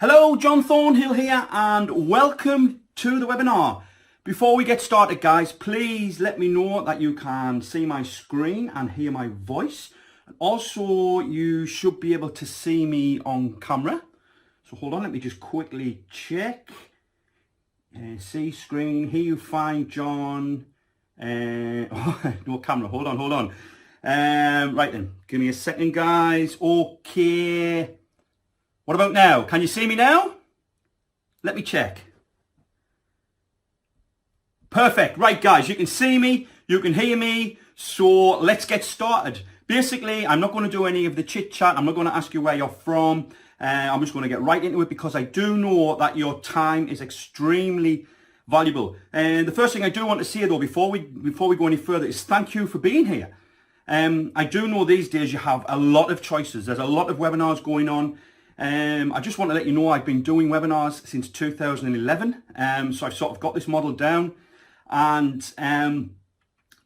Hello, John Thornhill here and welcome to the webinar. Before we get started guys, please let me know that you can see my screen and hear my voice. Also, you should be able to see me on camera. So hold on, let me just quickly check. See screen, hear you fine, John. No camera, hold on. Right then, give me a second guys. Okay. What about now? Can you see me now? Let me check. Perfect. Right, guys, you can see me, you can hear me, so let's get started. Basically, I'm not going to do any of the chit-chat. I'm not going to ask you where you're from. I'm just going to get right into it because I do know that your time is extremely valuable. And the first thing I do want to say, though, before we go any further, is thank you for being here. I do know these days you have a lot of choices. There's a lot of webinars going on. I just want to let you know I've been doing webinars since 2011, so I've sort of got this model down, and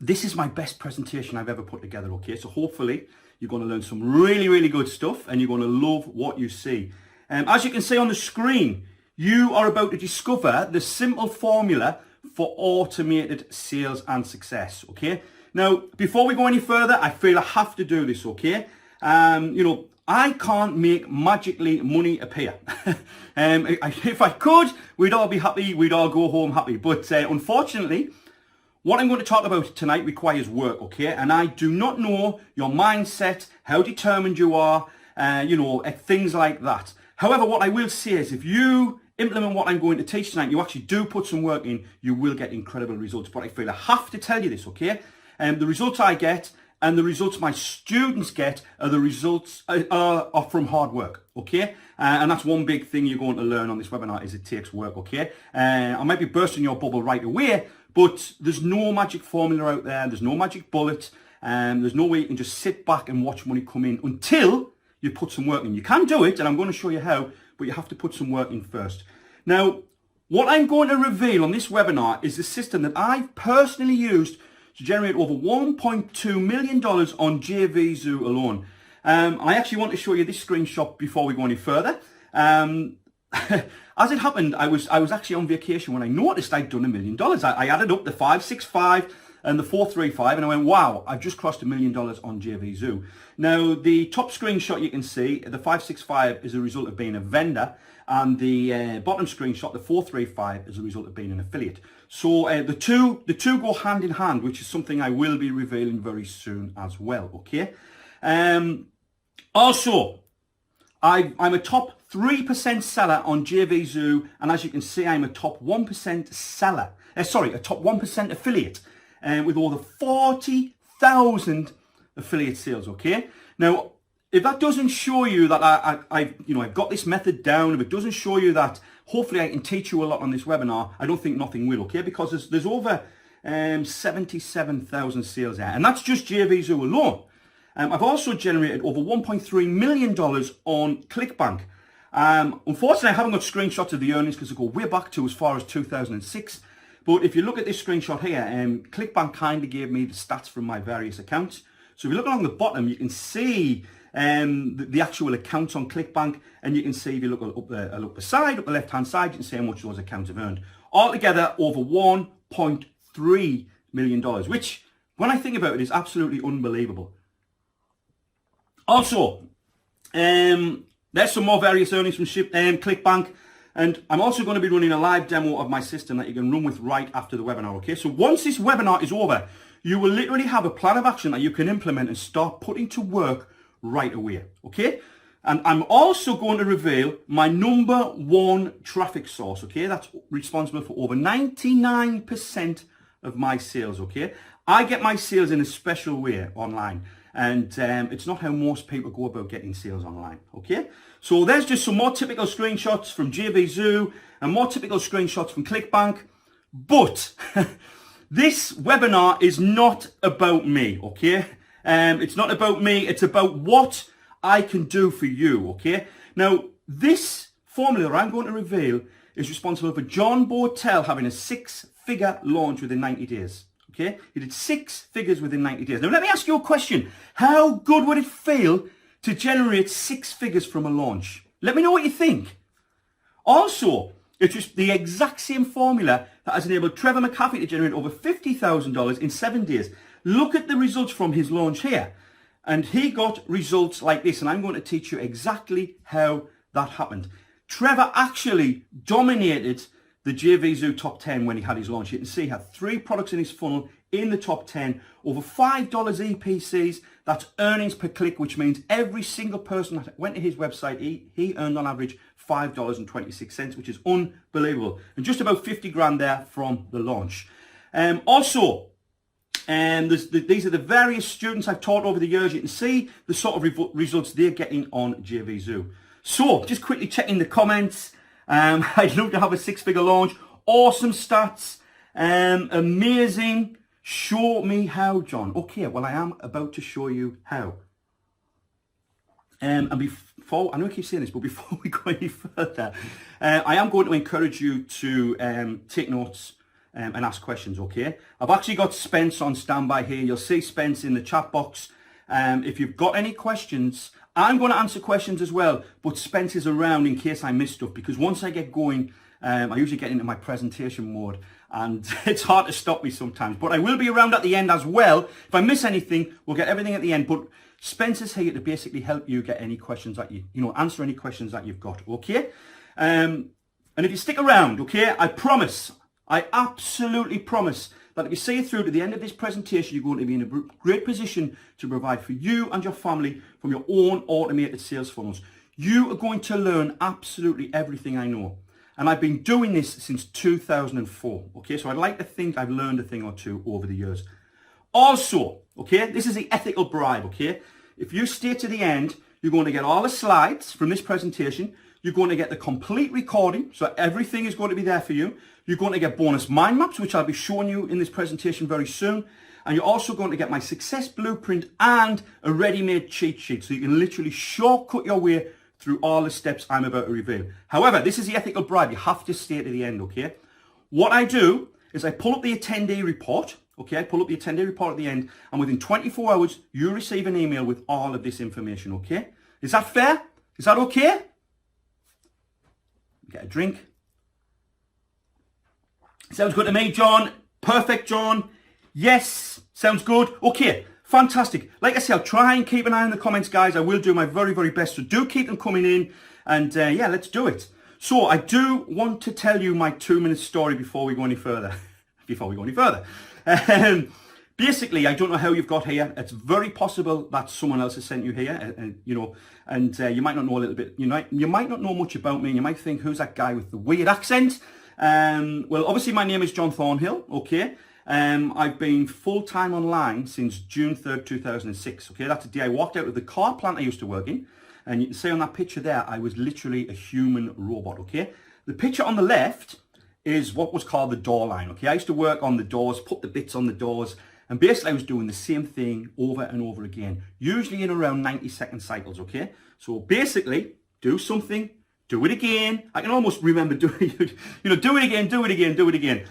this is my best presentation I've ever put together, okay? So hopefully you're going to learn some really good stuff and you're going to love what you see. As you can see on the screen, you are about to discover the simple formula for automated sales and success, okay? Now, before we go any further, I feel I have to do this, okay? I can't make magically money appear. If I could, we'd all be happy, we'd all go home happy. But unfortunately, what I'm going to talk about tonight requires work, okay? And I do not know your mindset, how determined you are, things like that. However, what I will say is if you implement what I'm going to teach tonight, you actually do put some work in, you will get incredible results. But I feel I have to tell you this, okay? The results I get and the results my students get are the results are from hard work, okay? And that's one big thing you're going to learn on this webinar is it takes work, okay? I might be bursting your bubble right away, but there's no magic formula out there. There's no magic bullet. There's no way you can just sit back and watch money come in until you put some work in. You can do it, and I'm going to show you how, but you have to put some work in first. Now, what I'm going to reveal on this webinar is the system that I've personally used to generate over $1.2 million on JVZoo alone. I actually want to show you this screenshot before we go any further. As it happened, I was actually on vacation when I noticed I'd done $1 million. I added up the 565 and the 435 and I went, wow, I've just crossed $1 million on JVZoo. Now, the top screenshot you can see, the 565 is a result of being a vendor, and the bottom screenshot, the 435, is a result of being an affiliate. So the two go hand in hand, which is something I will be revealing very soon as well, okay? Also, I'm a top 3% seller on JVZoo, and as you can see, I'm a top 1% seller. A top 1% affiliate, with over 40,000 affiliate sales, okay? Now, if that doesn't show you that I've got this method down, if it doesn't show you that hopefully I can teach you a lot on this webinar, I don't think nothing will, okay? Because there's over 77,000 sales there, and that's just JVZoo alone. I've also generated over $1.3 million on ClickBank. Unfortunately, I haven't got screenshots of the earnings because they go way back to as far as 2006. But if you look at this screenshot here, ClickBank kindly gave me the stats from my various accounts. So if you look along the bottom, you can see the actual accounts on ClickBank, and you can see if you look up the side, up the left-hand side, you can see how much those accounts have earned. Altogether, over $1.3 million, which, when I think about it, is absolutely unbelievable. Also, there's some more various earnings from ClickBank, and I'm also going to be running a live demo of my system that you can run with right after the webinar, okay? So once this webinar is over, you will literally have a plan of action that you can implement and start putting to work right away, okay? And I'm also going to reveal my #1 traffic source, okay? That's responsible for over 99% of my sales, okay? I get my sales in a special way online, and it's not how most people go about getting sales online, okay? So there's just some more typical screenshots from JVZoo and more typical screenshots from ClickBank, but this webinar is not about me, okay? It's not about me, it's about what I can do for you, okay? Now, this formula I'm going to reveal is responsible for John Botel having a 6-figure launch within 90 days, okay? He did 6 figures within 90 days. Now, let me ask you a question. How good would it feel to generate 6 figures from a launch? Let me know what you think. Also, it's just the exact same formula that has enabled Trevor McAfee to generate over $50,000 in 7 days. Look at the results from his launch here. And he got results like this, and I'm going to teach you exactly how that happened. Trevor actually dominated the JVZoo top 10 when he had his launch. You can see he had 3 products in his funnel in the top 10, over $5 EPCs. That's earnings per click, which means every single person that went to his website, he earned on average $5.26, which is unbelievable. And just about 50 grand there from the launch. Also, these are the various students I've taught over the years. You can see the sort of results they're getting on JVZoo. So, just quickly checking the comments. I'd love to have a 6-figure launch. Awesome stats. Amazing. Show me how, John. Okay, well, I am about to show you how. And before, I know I keep saying this, but before we go any further, I am going to encourage you to take notes and ask questions, okay? I've actually got Spence on standby here. You'll see Spence in the chat box. If you've got any questions, I'm going to answer questions as well, but Spence is around in case I miss stuff, because once I get going, I usually get into my presentation mode, and it's hard to stop me sometimes. But I will be around at the end as well. If I miss anything, we'll get everything at the end. But Spence is here to basically help you get any questions that answer any questions that you've got, okay? And if you stick around, okay, I absolutely promise that if you see it through to the end of this presentation, you're going to be in a great position to provide for you and your family from your own automated sales funnels. You are going to learn absolutely everything I know. And I've been doing this since 2004, okay? So I'd like to think I've learned a thing or two over the years. Also, okay, this is the ethical bribe, okay? If you stay to the end, you're going to get all the slides from this presentation. You're going to get the complete recording, so everything is going to be there for you. You're going to get bonus mind maps, which I'll be showing you in this presentation very soon. And you're also going to get my success blueprint and a ready-made cheat sheet, so you can literally shortcut your way through all the steps I'm about to reveal. However, this is the ethical bribe. You have to stay to the end, okay? What I do is I pull up the attendee report, okay? I pull up the attendee report at the end, and within 24 hours, you receive an email with all of this information, okay? Is that fair? Is that okay? Get a drink. Sounds good to me, John. Perfect, John. Yes, sounds good. Okay. Fantastic. Like I said, I'll try and keep an eye on the comments, guys. I will do my very, very best. So do keep them coming in. And yeah, let's do it. So I do want to tell you my 2-minute story before we go any further. Basically, I don't know how you've got here. It's very possible that someone else has sent you here. You might not know a little bit. You might not know much about me. And you might think, who's that guy with the weird accent? Well, obviously, my name is John Thornhill. Okay. I've been full-time online since June 3rd, 2006. Okay, that's the day I walked out of the car plant I used to work in. And you can see on that picture there, I was literally a human robot, okay? The picture on the left is what was called the door line, okay? I used to work on the doors, put the bits on the doors, and basically I was doing the same thing over and over again, usually in around 90-second cycles, okay? So basically, do something, do it again. I can almost remember doing it, do it again.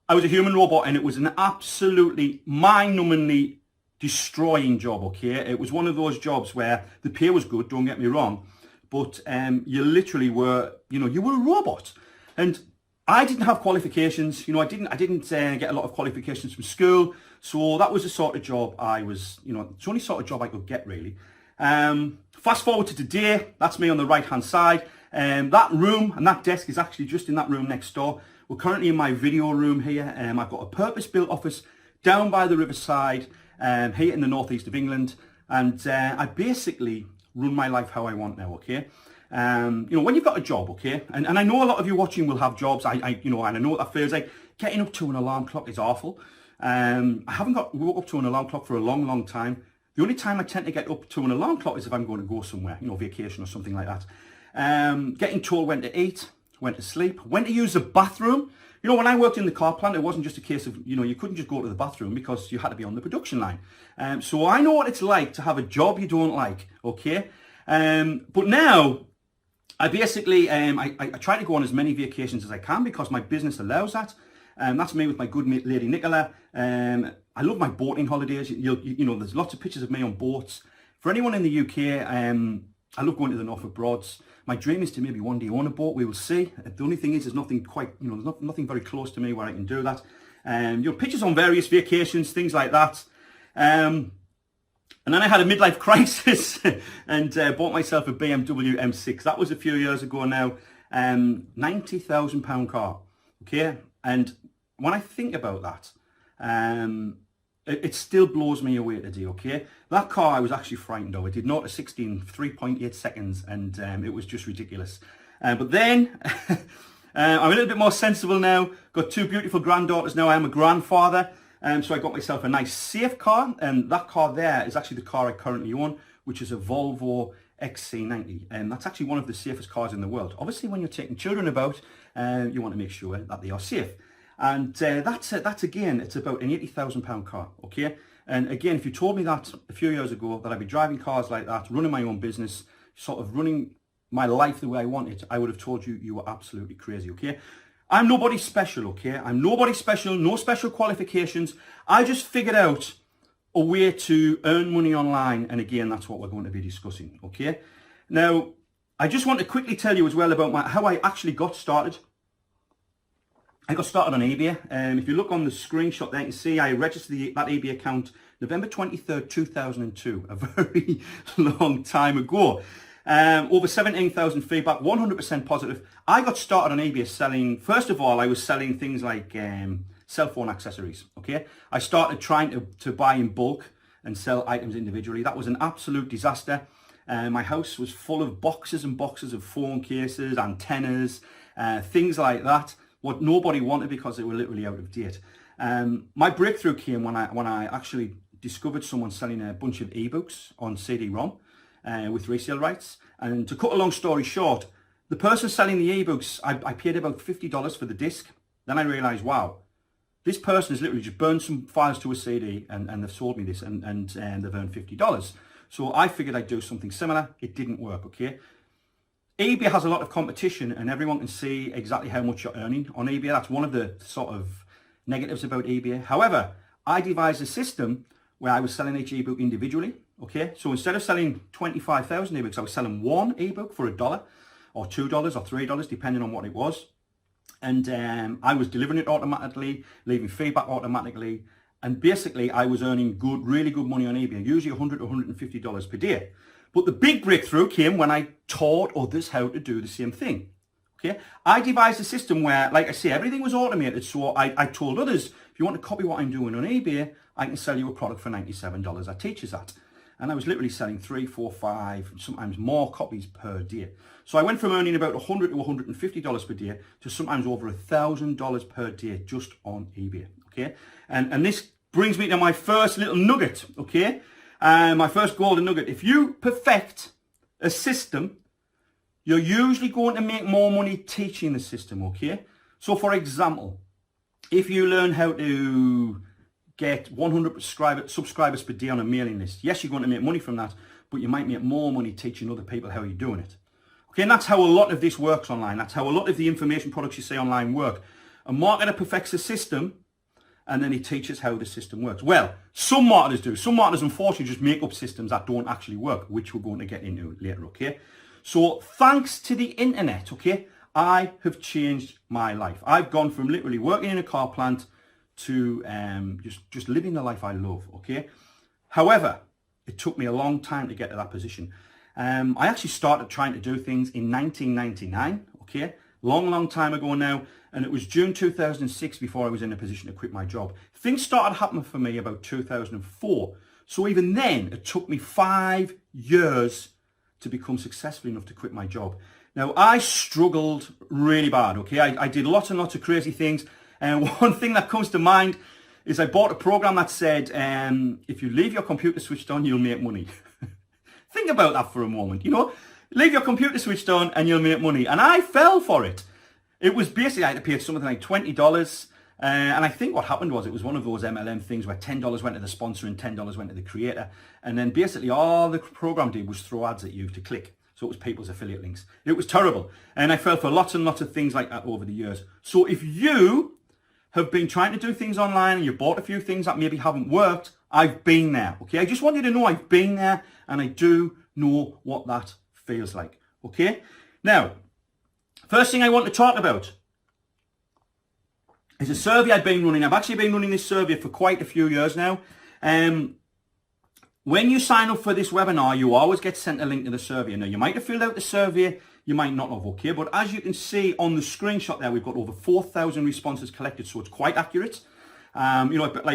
I was a human robot, and it was an absolutely mind-numbingly destroying job, okay? It was one of those jobs where the pay was good, don't get me wrong, but you literally were, you were a robot. And I didn't have qualifications, I didn't get a lot of qualifications from school, so that was the sort of job I was, it's the only sort of job I could get, really. Fast forward to today, that's me on the right-hand side. That room and that desk is actually just in that room next door. We're currently in my video room here. I've got a purpose-built office down by the riverside, here in the northeast of England. And I basically run my life how I want now, okay? When you've got a job, okay? And I know a lot of you watching will have jobs. And I know what that feels like. Getting up to an alarm clock is awful. I haven't woke up to an alarm clock for a long, long time. The only time I tend to get up to an alarm clock is if I'm going to go somewhere, vacation or something like that. Getting told when to eat, when to sleep, when to use the bathroom. When I worked in the car plant, it wasn't just a case of, you couldn't just go to the bathroom because you had to be on the production line. So I know what it's like to have a job you don't like, okay? But now, I basically, I try to go on as many vacations as I can because my business allows that. That's me with my good mate, Lady Nicola. I love my boating holidays. There's lots of pictures of me on boats. For anyone in the UK, I love going to the Norfolk Broads. My dream is to maybe one day own a boat. We will see. The only thing is there's nothing quite, there's nothing very close to me where I can do that. Pictures on various vacations, things like that. And then I had a midlife crisis and bought myself a BMW M6. That was a few years ago now. £90,000 car. Okay. And when I think about that, it still blows me away today, okay? That car I was actually frightened of. It did 0 to 60 in 3.8 seconds and it was just ridiculous. But then, I'm a little bit more sensible now. Got 2 beautiful granddaughters now. I am a grandfather. So I got myself a nice safe car. And that car there is actually the car I currently own, which is a Volvo XC90. And that's actually one of the safest cars in the world. Obviously, when you're taking children about, you want to make sure that they are safe. And that's again, it's about an £80,000 car, okay? And again, if you told me that a few years ago, that I'd be driving cars like that, running my own business, sort of running my life the way I want it, I would have told you you were absolutely crazy, okay? I'm nobody special, okay? I'm nobody special, no special qualifications. I just figured out a way to earn money online, and again, that's what we're going to be discussing, okay? Now, I just want to quickly tell you as well about how I actually got started. I got started on eBay. If you look on the screenshot there, you can see I registered that eBay account November 23rd, 2002, a very long time ago. Over 17,000 feedback, 100% positive. I got started on eBay selling, first of all, I was selling things like cell phone accessories, okay? I started trying to buy in bulk and sell items individually. That was an absolute disaster. My house was full of boxes and boxes of phone cases, antennas, things like that. What nobody wanted because they were literally out of date. My breakthrough came when I actually discovered someone selling a bunch of ebooks on CD-ROM with resale rights. And to cut a long story short, the person selling the ebooks, I paid about $50 for the disc. Then I realized, wow, this person has literally just burned some files to a CD and they've sold me this and they've earned $50. So I figured I'd do something similar. It didn't work, okay? eBay has a lot of competition and everyone can see exactly how much you're earning on eBay. That's one of the sort of negatives about eBay. However, I devised a system where I was selling each ebook individually. Okay, so instead of selling 25,000 ebooks, I was selling one ebook for $1 or $2 or $3, depending on what it was. And I was delivering it automatically, leaving feedback automatically. And basically, I was earning really good money on eBay, usually $100 to $150 per day. But the big breakthrough came when I taught others how to do the same thing. Okay, I devised a system where, like I say, everything was automated. So I told others, if you want to copy what I'm doing on eBay, I can sell you a product for $97. That teaches that. And I was literally selling 3, 4, 5, sometimes more copies per day. So I went from earning about $100 to $150 per day to sometimes over $1,000 per day just on eBay. Okay, and this brings me to my first little nugget. Okay. My first golden nugget. If you perfect a system, you're usually going to make more money teaching the system, okay? So for example, if you learn how to get 100 subscribers per day on a mailing list, yes, you're going to make money from that, but you might make more money teaching other people how you're doing it. Okay, and that's how a lot of this works online. That's how a lot of the information products you see online work. A marketer perfects a system, and then he teaches how the system works. Well, some marketers do. Some marketers, unfortunately, just make up systems that don't actually work, which we're going to get into later, okay? So thanks to the internet, okay, I have changed my life. I've gone from literally working in a car plant to just living the life I love, okay? However, it took me a long time to get to that position. I actually started trying to do things in 1999, okay? Long time ago now. And it was June 2006 before I was in a position to quit my job. Things started happening for me about 2004. So even then, it took me 5 years to become successful enough to quit my job. Now, I struggled really bad, okay? I did lots and lots of crazy things. And one thing that comes to mind is I bought a program that said, if you leave your computer switched on, you'll make money. Think about that for a moment, Leave your computer switched on and you'll make money. And I fell for it. It was basically, I had to pay something like $20. And I think what happened was it was one of those MLM things where $10 went to the sponsor and $10 went to the creator. And then basically all the program did was throw ads at you to click. So it was people's affiliate links. It was terrible. And I fell for lots and lots of things like that over the years. So if you have been trying to do things online and you bought a few things that maybe haven't worked, I've been there. Okay, I just want you to know I've been there and I do know what that feels like. Okay? Now, first thing I want to talk about is a survey I've been running. I've actually been running this survey for quite a few years now. When you sign up for this webinar, you always get sent a link to the survey. Now, you might have filled out the survey, you might not have, okay? But as you can see on the screenshot there, we've got over 4,000 responses collected, so it's quite accurate. I've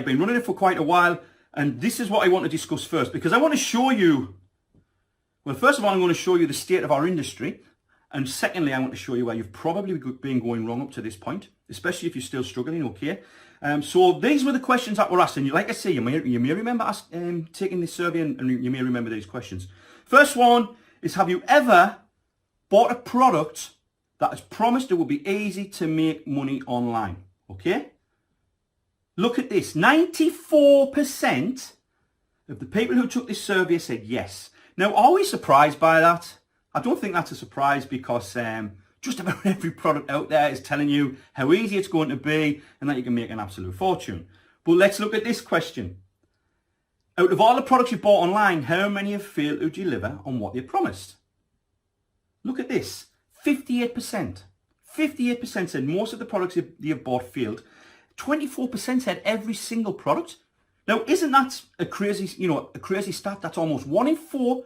been running it for quite a while, and this is what I want to discuss first, because I want to show you, well, first of all, I'm going to show you the state of our industry, and secondly, I want to show you where you've probably been going wrong up to this point, especially if you're still struggling, okay? So these were the questions that were asked, and like I say, you may remember taking this survey, and you may remember these questions. First one is, have you ever bought a product that has promised it will be easy to make money online? Okay? Look at this. 94% of the people who took this survey said yes. Now, are we surprised by that? I don't think that's a surprise, because just about every product out there is telling you how easy it's going to be and that you can make an absolute fortune. But let's look at this question. Out of all the products you bought online, how many have failed to deliver on what they promised? Look at this. 58%. 58% said most of the products they have bought failed. 24% said every single product. Now, isn't that a crazy stat? That's almost 1 in 4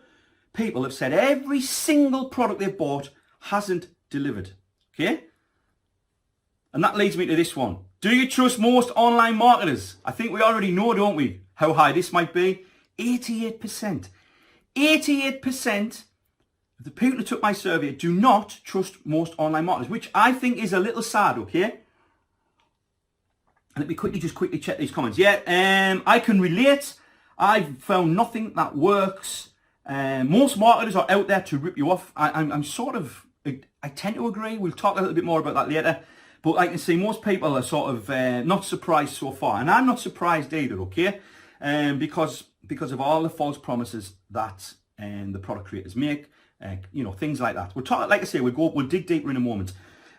people have said every single product they've bought hasn't delivered. Okay? And that leads me to this one. Do you trust most online marketers? I think we already know, don't we, how high this might be? 88%. 88% of the people who took my survey do not trust most online marketers, which I think is a little sad, okay? Let me quickly check these comments. Yeah, I can relate. I've found nothing that works. Most marketers are out there to rip you off. I tend to agree. We'll talk a little bit more about that later. But I can see most people are sort of not surprised so far. And I'm not surprised either, okay? Because of all the false promises that the product creators make, things like that. We'll talk, like I say, we'll dig deeper in a moment.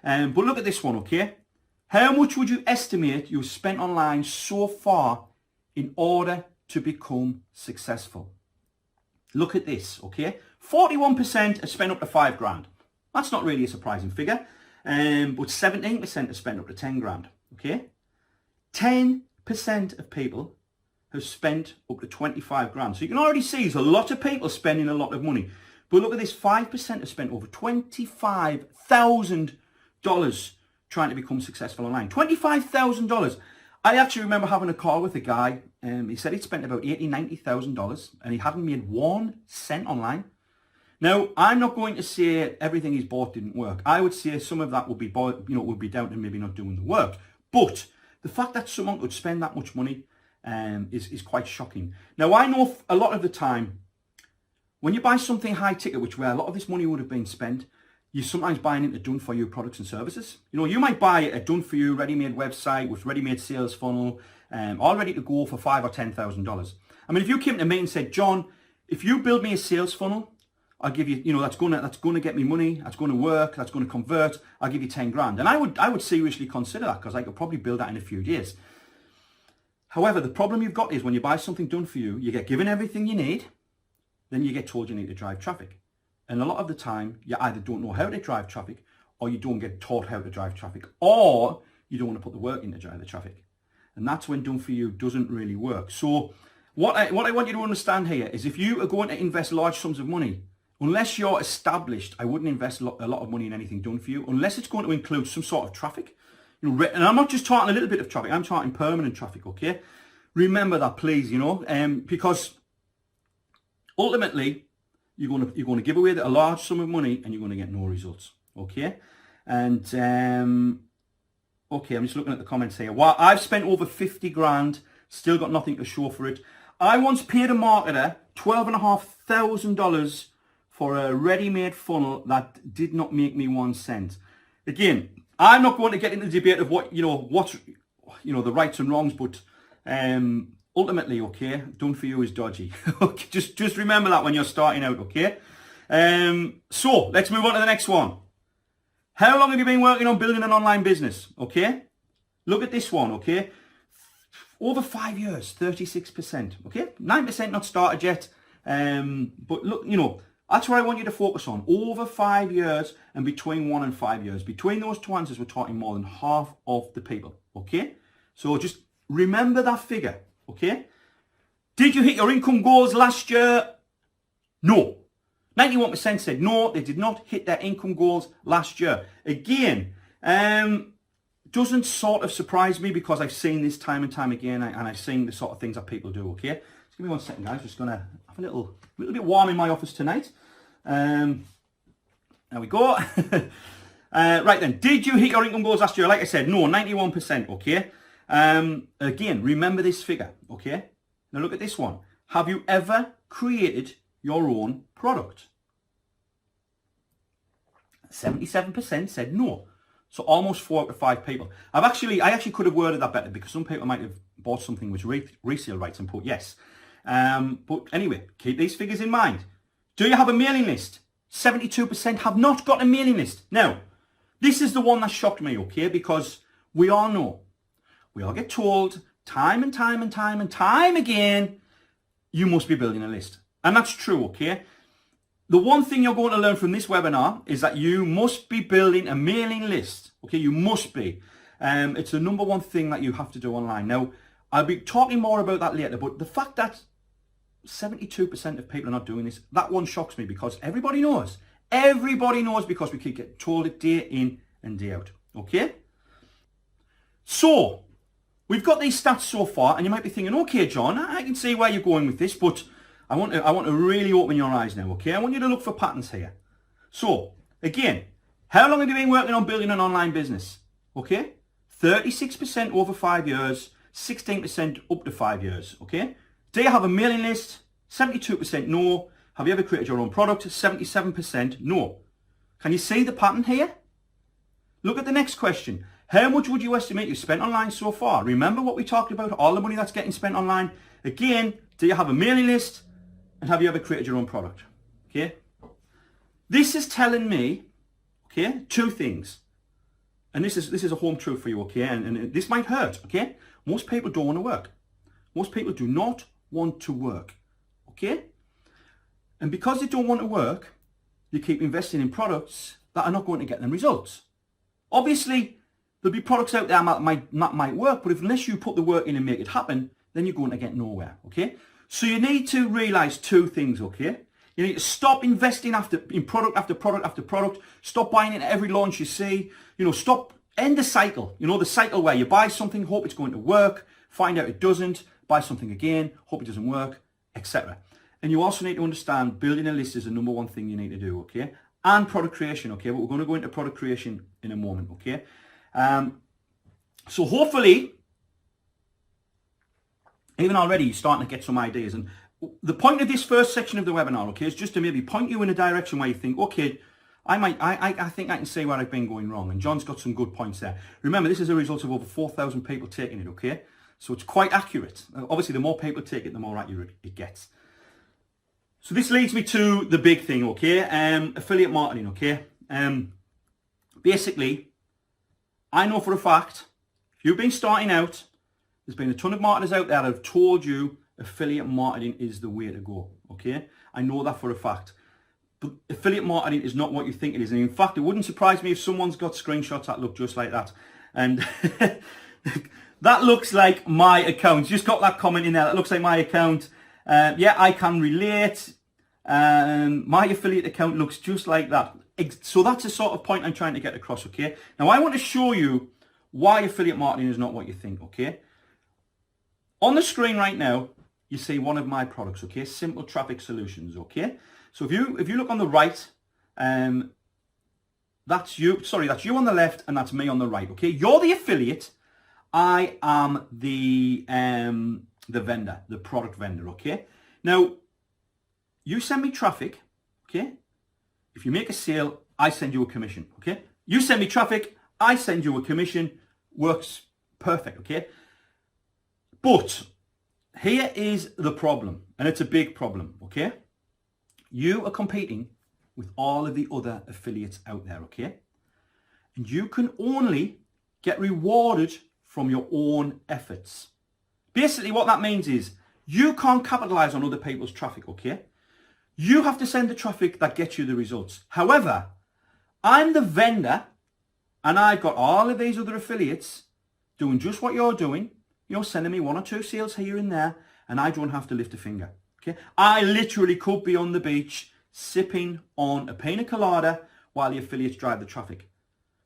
But look at this one, okay? How much would you estimate you've spent online so far in order to become successful? Look at this, okay? 41% have spent up to 5 grand. That's not really a surprising figure. But 17% have spent up to 10 grand, okay? 10% of people have spent up to 25 grand. So you can already see there's a lot of people spending a lot of money. But look at this, 5% have spent over $25,000 trying to become successful online. $25,000. I actually remember having a call with a guy. He said he'd spent about $80,000, $90,000 and he hadn't made 1 cent online. Now, I'm not going to say everything he's bought didn't work. I would say some of that would be down to maybe not doing the work. But the fact that someone could spend that much money is quite shocking. Now, I know a lot of the time, when you buy something high ticket, where a lot of this money would have been spent, you're sometimes buying into done-for-you products and services. You might buy a done-for-you, ready-made website with ready-made sales funnel, all ready to go for $5,000 or $10,000. I mean, if you came to me and said, John, if you build me a sales funnel, I'll give you, that's going to get me money, that's going to work, that's going to convert, I'll give you 10 grand. And I would seriously consider that, because I could probably build that in a few days. However, the problem you've got is when you buy something done for you, you get given everything you need, then you get told you need to drive traffic. And a lot of the time, you either don't know how to drive traffic, or you don't get taught how to drive traffic, or you don't want to put the work in to drive the traffic. And that's when done for you doesn't really work. So what I want you to understand here is, if you are going to invest large sums of money, unless you're established, I wouldn't invest a lot of money in anything done for you, unless it's going to include some sort of traffic. And I'm not just talking a little bit of traffic, I'm talking permanent traffic, okay? Remember that, please, because ultimately, you're going to give away a large sum of money and you're going to get no results, okay? And, okay, I'm just looking at the comments here. Well, I've spent over 50 grand, still got nothing to show for it. I once paid a marketer $12,500 for a ready-made funnel that did not make me 1 cent. Again, I'm not going to get into the debate of what's the rights and wrongs, but ultimately, okay, done for you is dodgy. Okay, just remember that when you're starting out, okay? So let's move on to the next one. How long have you been working on building an online business? Okay, look at this one. Okay, over 5 years, 36%. Okay, 9% not started yet. But look, That's what I want you to focus on. Over 5 years and between 1 and 5 years. Between those two answers, we're talking more than half of the people, okay? So just remember that figure, okay? Did you hit your income goals last year? No. 91% said no, they did not hit their income goals last year. Again, doesn't sort of surprise me because I've seen this time and time again, and I've seen the sort of things that people do, okay? Just give me 1 second, guys. Just going to have a little bit warm in my office tonight. There we go. Right then, did you hit your income goals last year? Like I said, no, 91%, okay? Again, remember this figure, okay? Now look at this one. Have you ever created your own product? 77% said no. So almost 4 out of 5 people. I actually could have worded that better because some people might have bought something with resale rights and put yes. But anyway, keep these figures in mind. Do you have a mailing list? 72% have not got a mailing list. Now, this is the one that shocked me, okay? Because we all know, we all get told time and time and time and time again, you must be building a list. And that's true, okay? The one thing you're going to learn from this webinar is that you must be building a mailing list. Okay, you must be. It's the number one thing that you have to do online. Now, I'll be talking more about that later, but the fact that 72% of people are not doing this, that one shocks me because everybody knows. Everybody knows because we keep getting told it day in and day out. Okay? So, we've got these stats so far, and you might be thinking, okay, John, I can see where you're going with this, but I want to really open your eyes now, okay? I want you to look for patterns here. So, again, how long have you been working on building an online business? Okay? 36% over 5 years, 16% up to 5 years, okay? Do you have a mailing list? 72% no. Have you ever created your own product? 77% no. Can you see the pattern here? Look at the next question. How much would you estimate you've spent online so far? Remember what we talked about, all the money that's getting spent online? Again, do you have a mailing list? And have you ever created your own product? Okay? This is telling me, okay, 2 things. And this is a home truth for you, okay? And this might hurt, okay? Most people don't want to work. Most people do not want to work, okay? And because they don't want to work, you keep investing in products that are not going to get them results. Obviously, there'll be products out there that might work, but unless you put the work in and make it happen, then you're going to get nowhere, okay? So you need to realize 2 things, okay? You need to stop investing in product after product after product. Stop buying into every launch you see. End the cycle. You know, the cycle where you buy something, hope it's going to work, find out it doesn't, buy something again, hope it doesn't work, etc. And you also need to understand building a list is the number one thing you need to do, okay? And product creation, okay? But we're going to go into product creation in a moment, okay? So hopefully, even already, you're starting to get some ideas. And the point of this first section of the webinar, okay, is just to maybe point you in a direction where you think, okay, I think I can see where I've been going wrong. And John's got some good points there. Remember, this is a result of over 4,000 people taking it, okay? So it's quite accurate. Obviously, the more people take it, the more accurate it gets. So this leads me to the big thing, okay? Affiliate marketing, okay? Basically, I know for a fact, if you've been starting out, there's been a ton of marketers out there that have told you affiliate marketing is the way to go, okay? I know that for a fact. But affiliate marketing is not what you think it is. And in fact, it wouldn't surprise me if someone's got screenshots that look just like that. And that looks like my account. Just got that comment in there. That looks like my account. Yeah, I can relate. My affiliate account looks just like that. So that's the sort of point I'm trying to get across, okay? Now, I want to show you why affiliate marketing is not what you think, okay? On the screen right now, you see one of my products, okay? Simple Traffic Solutions, okay? So if you look on the right, that's you on the left and that's me on the right, okay? You're the affiliate. I am the vendor, the product vendor, okay? Now, you send me traffic, okay? If you make a sale, I send you a commission, okay? You send me traffic, I send you a commission. Works perfect, okay? But here is the problem, and it's a big problem, okay? You are competing with all of the other affiliates out there, okay? And you can only get rewarded from your own efforts. Basically, what that means is you can't capitalize on other people's traffic, okay? You have to send the traffic that gets you the results. However, I'm the vendor and I've got all of these other affiliates doing just what you're doing. You're sending me 1 or 2 sales here and there and I don't have to lift a finger. Okay? I literally could be on the beach sipping on a pina colada while the affiliates drive the traffic.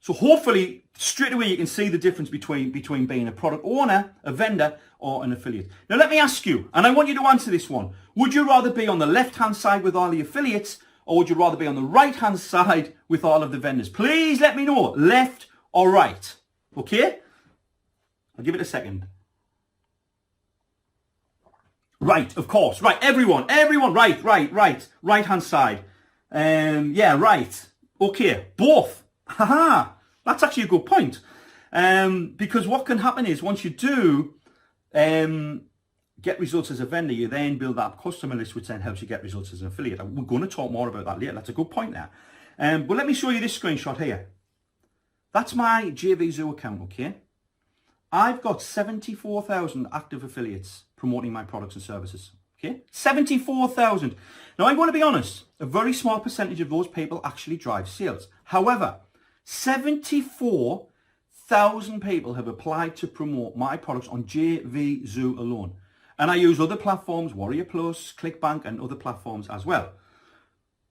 So hopefully straight away you can see the difference between being a product owner, a vendor, or an affiliate. Now let me ask you, and I want you to answer this one. Would you rather be on the left-hand side with all the affiliates, or would you rather be on the right-hand side with all of the vendors? Please let me know, left or right. Okay? I'll give it a second. Right, of course. Right, everyone, right. Right-hand side. Yeah, right. Okay, both. Haha, that's actually a good point. Because what can happen is once you do get results as a vendor, you then build that customer list, which then helps you get results as an affiliate. We're going to talk more about that later. That's a good point there. But let me show you this screenshot here. That's my JVZoo account, okay? I've got 74,000 active affiliates promoting my products and services. Okay, 74,000. Now I'm going to be honest, a very small percentage of those people actually drive sales. However, 74,000 people have applied to promote my products on JVZoo alone. And I use other platforms, Warrior Plus, ClickBank, and other platforms as well.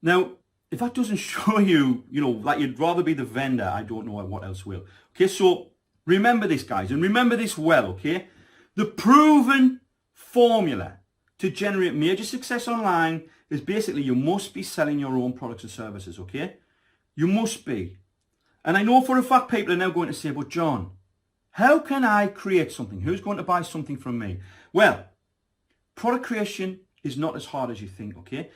Now, if that doesn't show you, that you'd rather be the vendor, I don't know what else will. Okay, so remember this, guys, and remember this well, okay? The proven formula to generate major success online is basically you must be selling your own products and services, okay? You must be. And I know for a fact people are now going to say, but John, how can I create something? Who's going to buy something from me? Well, product creation is not as hard as you think, okay?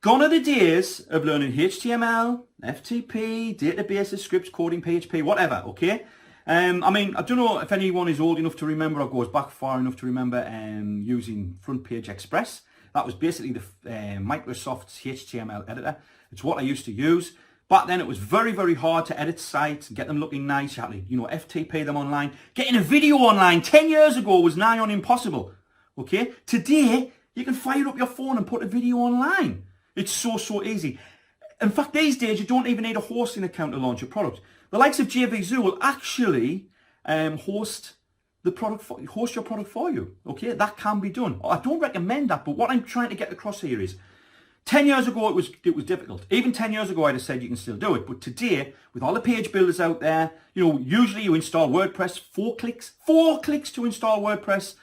Gone are the days of learning HTML, FTP, databases, scripts, coding, PHP, whatever, okay? I mean, I don't know if anyone is old enough to remember or goes back far enough to remember using Front Page Express. That was basically the Microsoft's HTML editor. It's what I used to use. Back then it was very, very hard to edit sites and get them looking nice. You had to, FTP them online. Getting a video online 10 years ago was nigh on impossible. Okay? Today, you can fire up your phone and put a video online. It's so easy. In fact, these days, you don't even need a hosting account to launch a product. The likes of JVZoo will actually host your product for you. Okay, that can be done. I don't recommend that, but what I'm trying to get across here is 10 years ago it was difficult. Even 10 years ago I'd have said you can still do it, but today with all the page builders out there, usually you install WordPress, 4 clicks to install WordPress.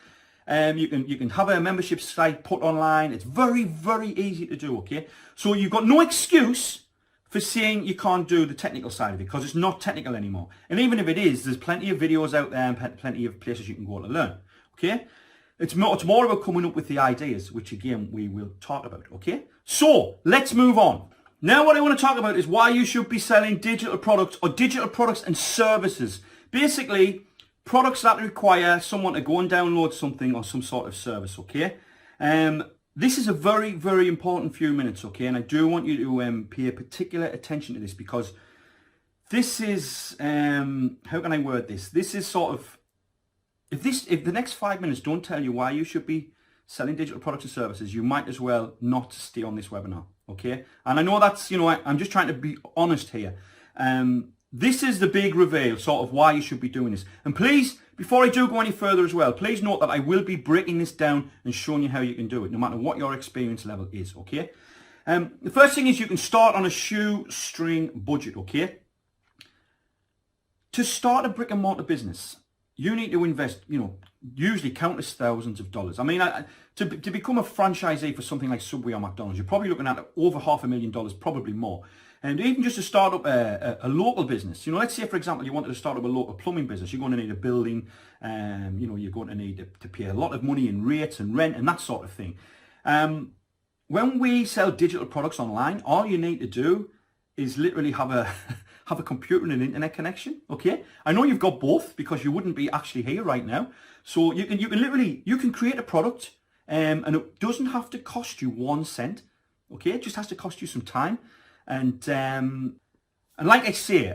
You can have a membership site put online. It's very, very easy to do, okay? So you've got no excuse for saying you can't do the technical side of it because it's not technical anymore. And even if it is, there's plenty of videos out there and plenty of places you can go to learn, okay? It's more about coming up with the ideas, which again, we will talk about, okay? So let's move on. Now what I want to talk about is why you should be selling digital products or digital products and services. Basically, products that require someone to go and download something or some sort of service, okay? This is a very, very important few minutes, okay? And I do want you to pay particular attention to this because this is, how can I word this? This is sort of, if the next 5 minutes don't tell you why you should be selling digital products and services, you might as well not stay on this webinar, okay? And I know that's, I'm just trying to be honest here. This is the big reveal, sort of why you should be doing this. And please, before I do go any further as well, please note that I will be breaking this down and showing you how you can do it, no matter what your experience level is, okay? The first thing is you can start on a shoestring budget, okay? To start a brick and mortar business, you need to invest, usually countless thousands of dollars. I mean, to become a franchisee for something like Subway or McDonald's, you're probably looking at over $500,000, probably more. And even just to start up a local business, let's say, for example, you wanted to start up a local plumbing business. You're going to need a building, you're going to need to pay a lot of money in rates and rent and that sort of thing. When we sell digital products online, all you need to do is literally have a computer and an internet connection, okay? I know you've got both because you wouldn't be actually here right now. So you can create a product and it doesn't have to cost you 1 cent, okay? It just has to cost you some time. And like I say,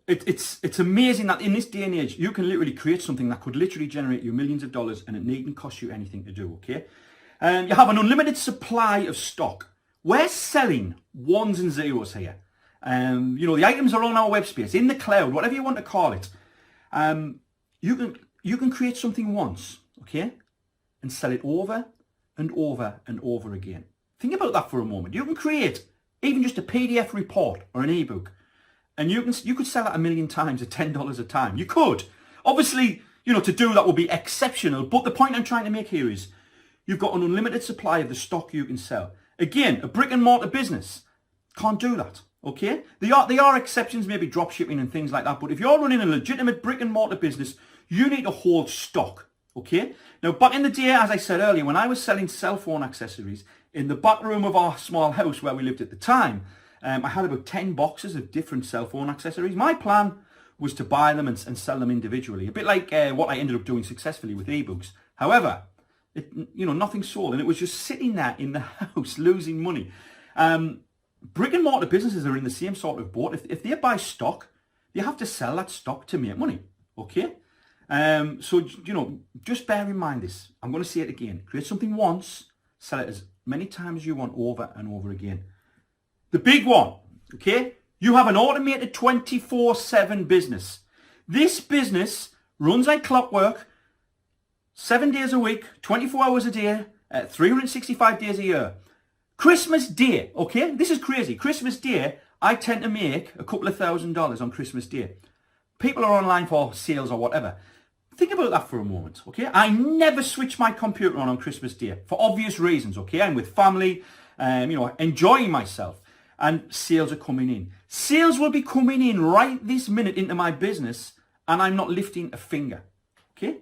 it's amazing that in this day and age, you can literally create something that could literally generate you millions of dollars and it needn't cost you anything to do, okay? You have an unlimited supply of stock. we're selling ones and zeros here. The items are on our web space, in the cloud, whatever you want to call it. You can create something once, okay, and sell it over and over and over again. Think about that for a moment. You can create even just a PDF report or an ebook, and you could sell it 1 million times at $10 a time. You could. Obviously, to do that would be exceptional, but the point I'm trying to make here is you've got an unlimited supply of the stock you can sell. Again, a brick and mortar business can't do that, okay? There are exceptions, maybe drop shipping and things like that, but if you're running a legitimate brick and mortar business, you need to hold stock, okay? Now, back in the day, as I said earlier, when I was selling cell phone accessories in the back room of our small house where we lived at the time, I had about 10 boxes of different cell phone accessories. My plan was to buy them and sell them individually, a bit like what I ended up doing successfully with ebooks. However, nothing sold, and it was just sitting there in the house losing money. Brick and mortar businesses are in the same sort of boat. If they buy stock, you have to sell that stock to make money, okay? So just bear in mind this. I'm going to say it again. Create something once, sell it as many times as you want over and over again. The big one, okay? You have an automated 24/7 business. This business runs like clockwork, 7 days a week, 24 hours a day, 365 days a year. Christmas Day, okay? This is crazy. Christmas Day, I tend to make a couple of $1,000s on Christmas Day. People are online for sales or whatever. Think about that for a moment, okay? I never switch my computer on Christmas Day for obvious reasons, okay? I'm with family, enjoying myself, and sales are coming in. Sales will be coming in right this minute into my business, and I'm not lifting a finger, okay?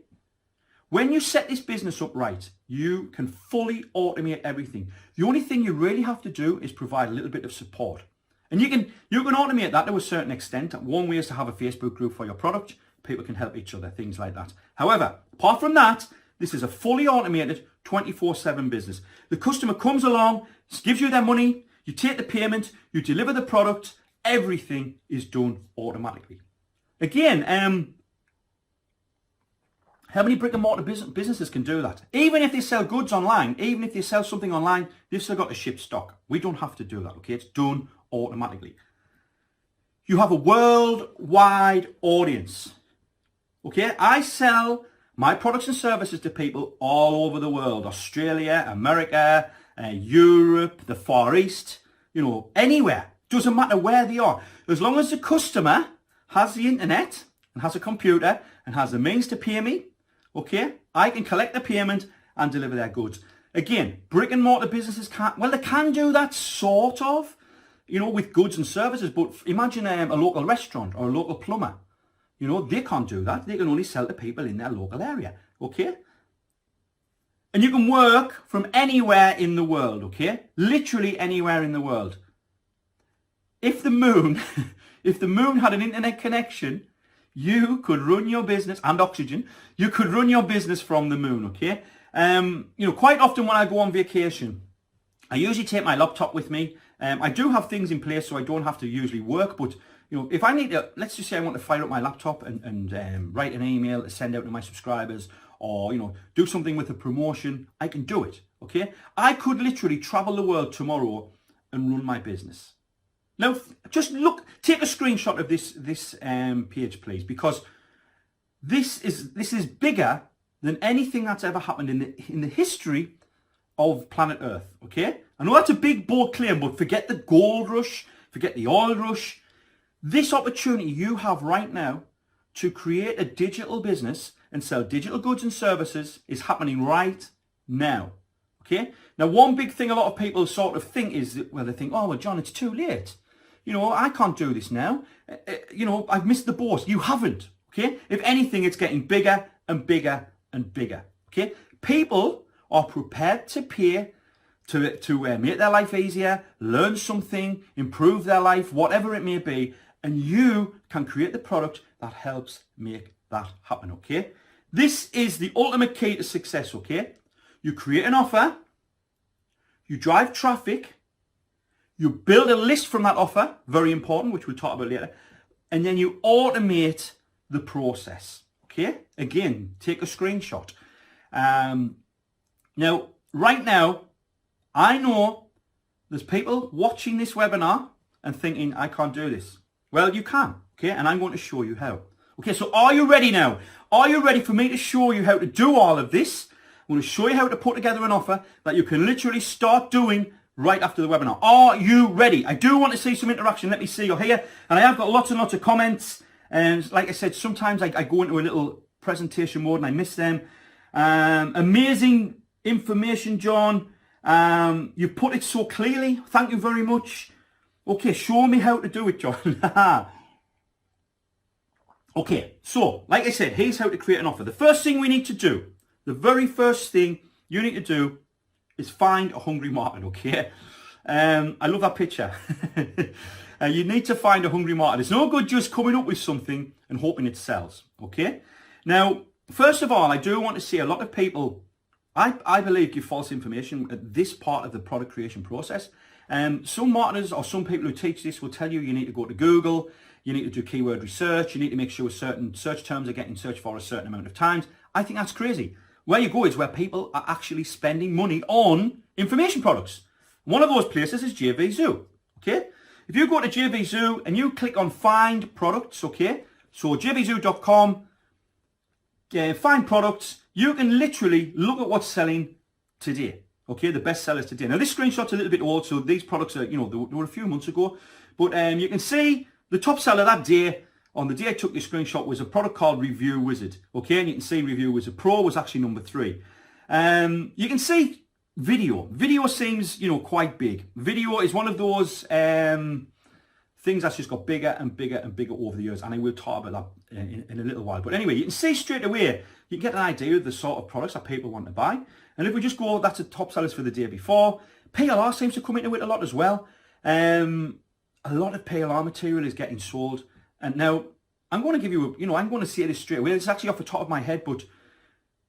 When you set this business up right, you can fully automate everything. The only thing you really have to do is provide a little bit of support. And you can automate that to a certain extent. One way is to have a Facebook group for your product. People can help each other, things like that. However, apart from that, this is a fully automated 24/7 business. The customer comes along, gives you their money, you take the payment, you deliver the product, everything is done automatically. Again, how many brick and mortar businesses can do that? Even if they sell goods online, even if they sell something online, they've still got to ship stock. We don't have to do that, okay? It's done automatically. You have a worldwide audience, okay? I sell my products and services to people all over the world. Australia, America, Europe, the Far East, anywhere. Doesn't matter where they are. As long as the customer has the internet and has a computer and has the means to pay me, okay, I can collect the payment and deliver their goods. Again, brick and mortar businesses they can do that sort of, with goods and services, but imagine a local restaurant or a local plumber. They can't do that. They can only sell to people in their local area, okay? And you can work from anywhere in the world, okay? Literally anywhere in the world. If the moon had an internet connection, you could run your business, and oxygen, you could run your business from the moon, okay? Quite often when I go on vacation, I usually take my laptop with me. I do have things in place so I don't have to usually work, but if I need to, let's just say I want to fire up my laptop and write an email to send out to my subscribers, or do something with a promotion, I can do it, okay? I could literally travel the world tomorrow and run my business. Now, just take a screenshot of this page, please, because this is bigger than anything that's ever happened in the history of planet Earth, okay? I know that's a big, bold claim, but forget the gold rush, forget the oil rush. This opportunity you have right now to create a digital business and sell digital goods and services is happening right now, okay? Now, one big thing a lot of people sort of think is that, they think, oh, well, John, it's too late. I can't do this now. I've missed the boat. You haven't, okay? If anything, it's getting bigger and bigger and bigger, okay? People are prepared to pay to make their life easier, learn something, improve their life, whatever it may be, and you can create the product that helps make that happen, okay? This is the ultimate key to success, okay? You create an offer, you drive traffic, you build a list from that offer, very important, which we'll talk about later, and then you automate the process, okay? Again, take a screenshot. Now, right now, I know there's people watching this webinar and thinking, I can't do this. Well, you can, okay? And I'm going to show you how. Okay, so are you ready now? Are you ready for me to show you how to do all of this? I'm going to show you how to put together an offer that you can literally start doing right after the webinar. Are you ready? I do want to see some interaction. Let me see you're here. And I have got lots and lots of comments. And like I said, sometimes I go into a little presentation mode and I miss them. Amazing information, John. You put it so clearly. Thank you very much. Okay, show me how to do it, John. Okay, so like I said, here's how to create an offer. The first thing we need to do, the very first thing you need to do is find a hungry market, okay? I love that picture. You need to find a hungry market. It's no good just coming up with something and hoping it sells, okay? Now, first of all, I do want to say a lot of people, I believe, give false information at this part of the product creation process. Some marketers or some people who teach this will tell you you need to go to Google, you need to do keyword research, you need to make sure certain search terms are getting searched for a certain amount of times. I think that's crazy. Where you go is where people are actually spending money on information products. One of those places is JVZoo, okay? If you go to JVZoo and you click on find products, okay? So jvzoo.com, find products, you can literally look at what's selling today, okay? The best sellers today. Now this screenshot's a little bit old, so these products are, you know, they were a few months ago, but you can see the top seller that day, on the day I took this screenshot, was a product called Review Wizard. Okay, and you can see Review Wizard Pro was actually number 3. You can see video. Video seems, you know, quite big. Video is one of those things that's just got bigger and bigger and bigger over the years, and I will talk about that in a little while. But anyway, you can see straight away, you can get an idea of the sort of products that people want to buy. And if we just go, that's the top sellers for the day before. PLR seems to come into it a lot as well. A lot of PLR material is getting sold. And now, I'm going to give you, I'm going to say this straight away. It's actually off the top of my head, but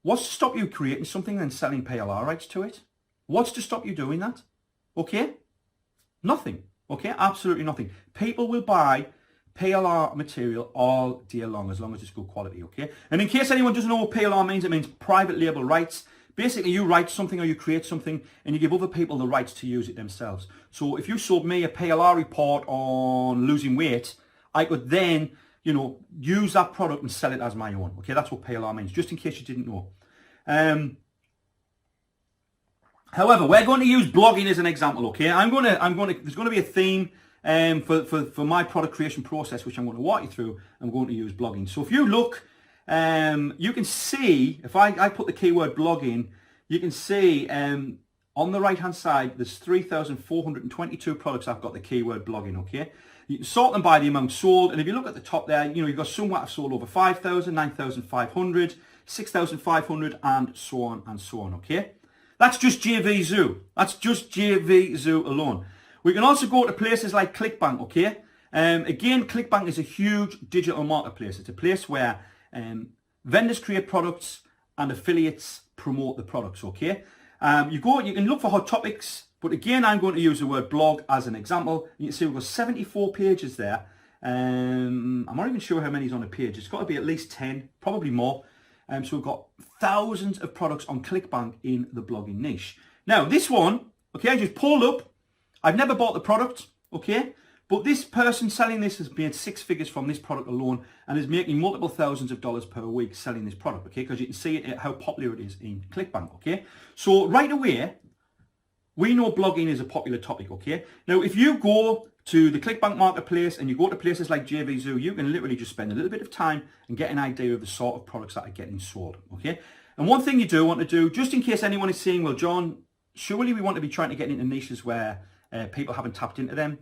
what's to stop you creating something and selling PLR rights to it? What's to stop you doing that? Okay? Nothing. Okay? Absolutely nothing. People will buy PLR material all day long as it's good quality, okay? And in case anyone doesn't know what PLR means, it means private label rights. Basically, you write something or you create something and you give other people the rights to use it themselves. So if you sold me a PLR report on losing weight, I could then, use that product and sell it as my own. Okay, that's what PLR means, just in case you didn't know. However, we're going to use blogging as an example, okay? there's going to be a theme for my product creation process, which I'm going to walk you through. I'm going to use blogging. So if you look, you can see, if I put the keyword blog in, you can see on the right hand side, there's 3,422 products I've got the keyword blogging, okay? You can sort them by the amount sold, and if you look at the top there, you've got some that have sold over 5,000, 9,500, 6,500, and so on, okay? That's just JVZoo. That's just JVZoo alone. We can also go to places like ClickBank, okay? Again, ClickBank is a huge digital marketplace. It's a place where vendors create products and affiliates promote the products, okay? You can look for hot topics, but again, I'm going to use the word blog as an example. You can see we've got 74 pages there. I'm not even sure how many is on a page. It's got to be at least 10, probably more. So we've got thousands of products on ClickBank in the blogging niche. Now, this one, okay, I just pulled up. I've never bought the product, okay? But this person selling this has made 6 figures from this product alone and is making multiple thousands of dollars per week selling this product, okay? Because you can see how popular it is in ClickBank, okay? So right away, we know blogging is a popular topic, okay? Now, if you go to the ClickBank marketplace and you go to places like JVZoo, you can literally just spend a little bit of time and get an idea of the sort of products that are getting sold, okay? And one thing you do want to do, just in case anyone is saying, well, John, surely we want to be trying to get into niches where people haven't tapped into them.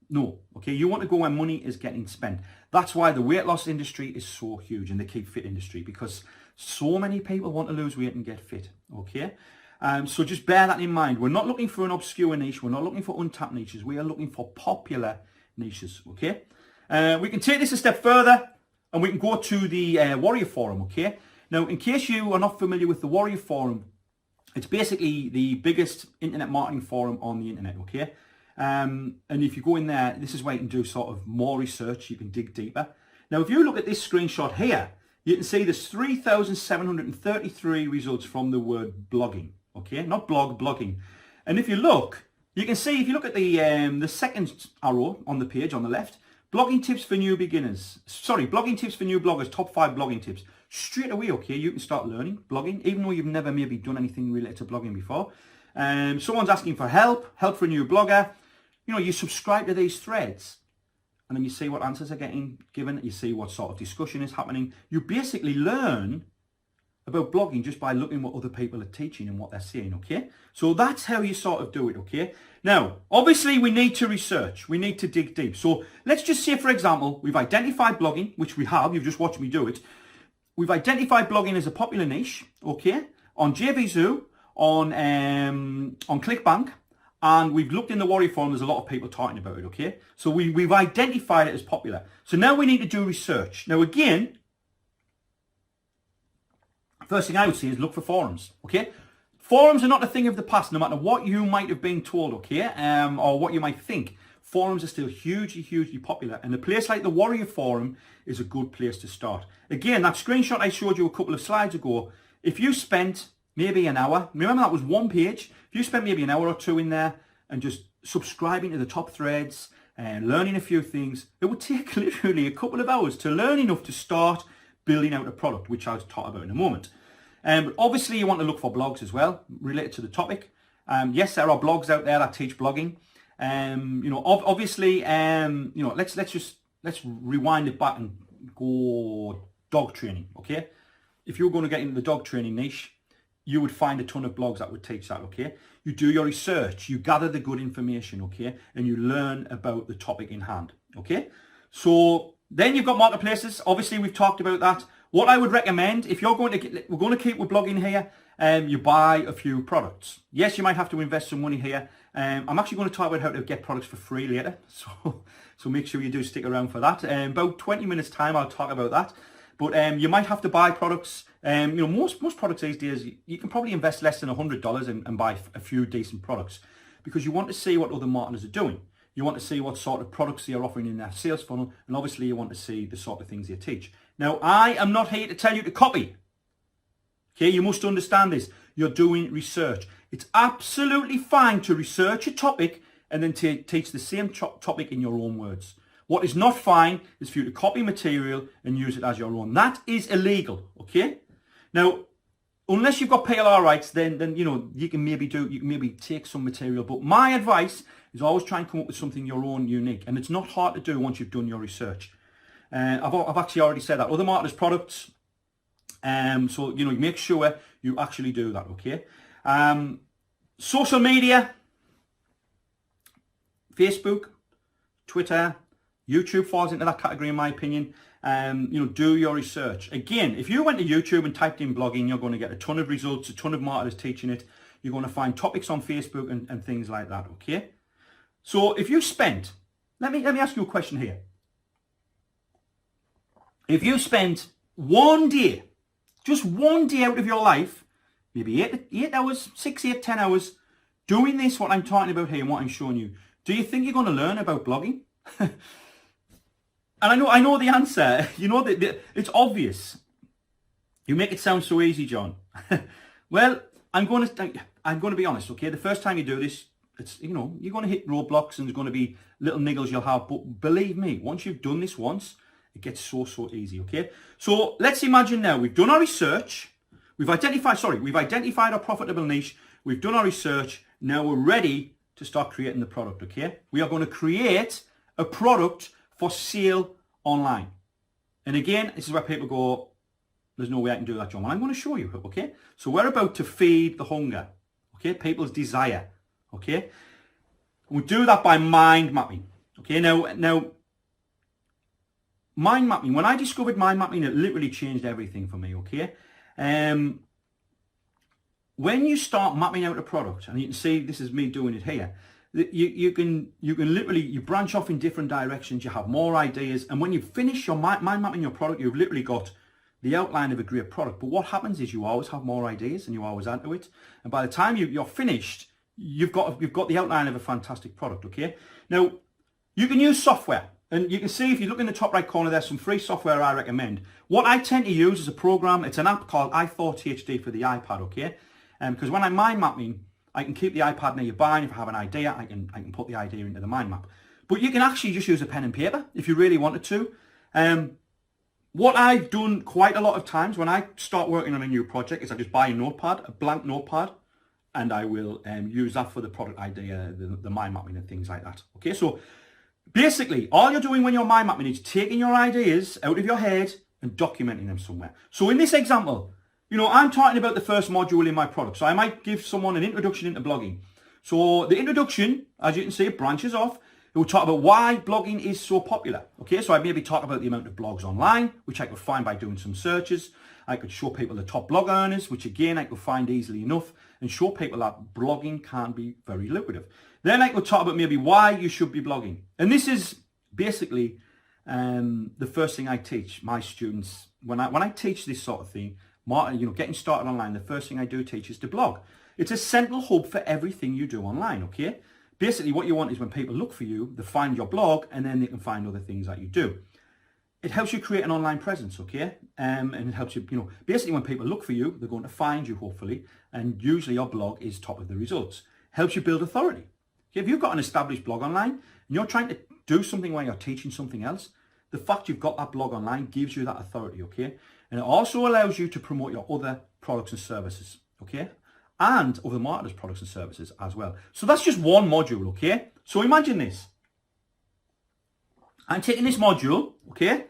No, okay, you want to go where money is getting spent. That's why the weight loss industry is so huge and the keep fit industry, because so many people want to lose weight and get fit, okay? So just bear that in mind. We're not looking for an obscure niche. We're not looking for untapped niches. We are looking for popular niches, okay? We can take this a step further and we can go to the Warrior Forum, okay? Now, in case you are not familiar with the Warrior Forum, it's basically the biggest internet marketing forum on the internet, okay? And if you go in there, this is where you can do sort of more research. You can dig deeper. Now, if you look at this screenshot here, you can see there's 3,733 results from the word blogging. Okay, not blog, blogging. And if you look, You can see if you look at the second arrow on the page on the left, blogging tips for new beginners. Sorry, blogging tips for new bloggers, top 5 blogging tips. Straight away, okay, you can start learning blogging, even though you've never maybe done anything related to blogging before. Someone's asking for help for a new blogger. You know, you subscribe to these threads and then you see what answers are getting given. You see what sort of discussion is happening. You basically learn about blogging just by looking what other people are teaching and what they're saying, okay? So that's how you sort of do it, okay? Now, obviously we need to research. We need to dig deep. So let's just say, for example, we've identified blogging, which we have. You've just watched me do it. We've identified blogging as a popular niche, okay? On JVZoo, on ClickBank, and we've looked in the Warrior Forum. There's a lot of people talking about it, okay? So we've identified it as popular. So now we need to do research. Now again, first thing I would say is look for forums, okay? Forums are not a thing of the past, no matter what you might have been told, okay? Or what you might think. Forums are still hugely, hugely popular. And a place like the Warrior Forum is a good place to start. Again, that screenshot I showed you a couple of slides ago, if you spent maybe an hour, remember that was one page, if you spent maybe an hour or two in there and just subscribing to the top threads and learning a few things, it would take literally a couple of hours to learn enough to start building out a product, which I'll talk about in a moment. But obviously you want to look for blogs as well, related to the topic. Yes, there are blogs out there that teach blogging. You know, obviously, you know, let's rewind it back and go dog training, okay? If you're going to get into the dog training niche, you would find a ton of blogs that would teach that, okay? You do your research, you gather the good information, okay? And you learn about the topic in hand, okay? So then you've got marketplaces. Obviously, we've talked about that. What I would recommend, if you're going to, we're going to keep with blogging here, you buy a few products. Yes, you might have to invest some money here. I'm actually going to talk about how to get products for free later. So make sure you do stick around for that. About 20 minutes time, I'll talk about that. But you might have to buy products. You know, most products these days, you can probably invest less than $100 and buy a few decent products, because you want to see what other marketers are doing. You want to see what sort of products they are offering in their sales funnel, and obviously you want to see the sort of things they teach. Now, I am not here to tell you to copy. Okay, you must understand this. You're doing research. It's absolutely fine to research a topic and then teach the same topic in your own words. What is not fine is for you to copy material and use it as your own. That is illegal, okay? Now, unless you've got PLR rights, then you know, you can maybe take some material. But my advice is always try and come up with something your own, unique. And it's not hard to do once you've done your research. I've actually already said that. Other marketers' products. So, you know, make sure you actually do that, okay? Social media, Facebook, Twitter, YouTube falls into that category in my opinion. You know, do your research. Again, if you went to YouTube and typed in blogging, you're going to get a ton of results, a ton of marketers teaching it. You're going to find topics on Facebook and things like that, okay? So if you spent, let me ask you a question here. If you spent one day, just one day out of your life, maybe 8 hours, 6, 8, 10 hours, doing this, what I'm talking about here and what I'm showing you, do you think you're going to learn about blogging? And I know the answer. You know that it's obvious. You make it sound so easy, John. Well, I'm going to be honest, okay? The first time you do this, it's, you know, you're going to hit roadblocks and there's going to be little niggles you'll have. But believe me, once you've done this once, it gets so easy, okay? So let's imagine now we've done our research. We've identified our profitable niche. We've done our research. Now we're ready to start creating the product, okay? We are going to create a product for sale online. And again, this is where people go, there's no way I can do that, John. Well, I'm going to show you, okay? So we're about to feed the hunger, okay? People's desire, okay? We do that by mind mapping, okay? Now, mind mapping, when I discovered mind mapping, it literally changed everything for me, okay? When you start mapping out a product, and you can see this is me doing it here, you can literally, you branch off in different directions, you have more ideas, and when you finish your mind mapping your product, you've literally got the outline of a great product. But what happens is you always have more ideas and you always add to it, and by the time you're finished, you've got the outline of a fantastic product, okay? Now, you can use software, and you can see if you look in the top right corner, there's some free software I recommend. What I tend to use is a program, it's an app called iThought HD for the iPad, okay? Because when I'm mind mapping, I can keep the iPad nearby, and if I have an idea, I can put the idea into the mind map. But you can actually just use a pen and paper if you really wanted to. What I've done quite a lot of times when I start working on a new project is I just buy a notepad, a blank notepad, and I will use that for the product idea, the mind mapping and things like that. Okay, so basically all you're doing when you're mind mapping is taking your ideas out of your head and documenting them somewhere. So in this example, you know, I'm talking about the first module in my product. So I might give someone an introduction into blogging. So the introduction, as you can see, branches off. It will talk about why blogging is so popular. Okay, so I maybe talk about the amount of blogs online, which I could find by doing some searches. I could show people the top blog earners, which again, I could find easily enough, and show people that blogging can be very lucrative. Then I could talk about maybe why you should be blogging. And this is basically the first thing I teach my students. When I teach this sort of thing, you know, getting started online, the first thing I do teach is to blog. It's a central hub for everything you do online, okay? Basically, what you want is when people look for you, they find your blog, and then they can find other things that you do. It helps you create an online presence, okay? And it helps you, you know, basically when people look for you, they're going to find you, hopefully, and usually your blog is top of the results. Helps you build authority. Okay? If you've got an established blog online, and you're trying to do something while you're teaching something else, the fact you've got that blog online gives you that authority, okay? And it also allows you to promote your other products and services, okay? And other marketers' products and services as well. So that's just one module, okay? So imagine this. I'm taking this module, okay?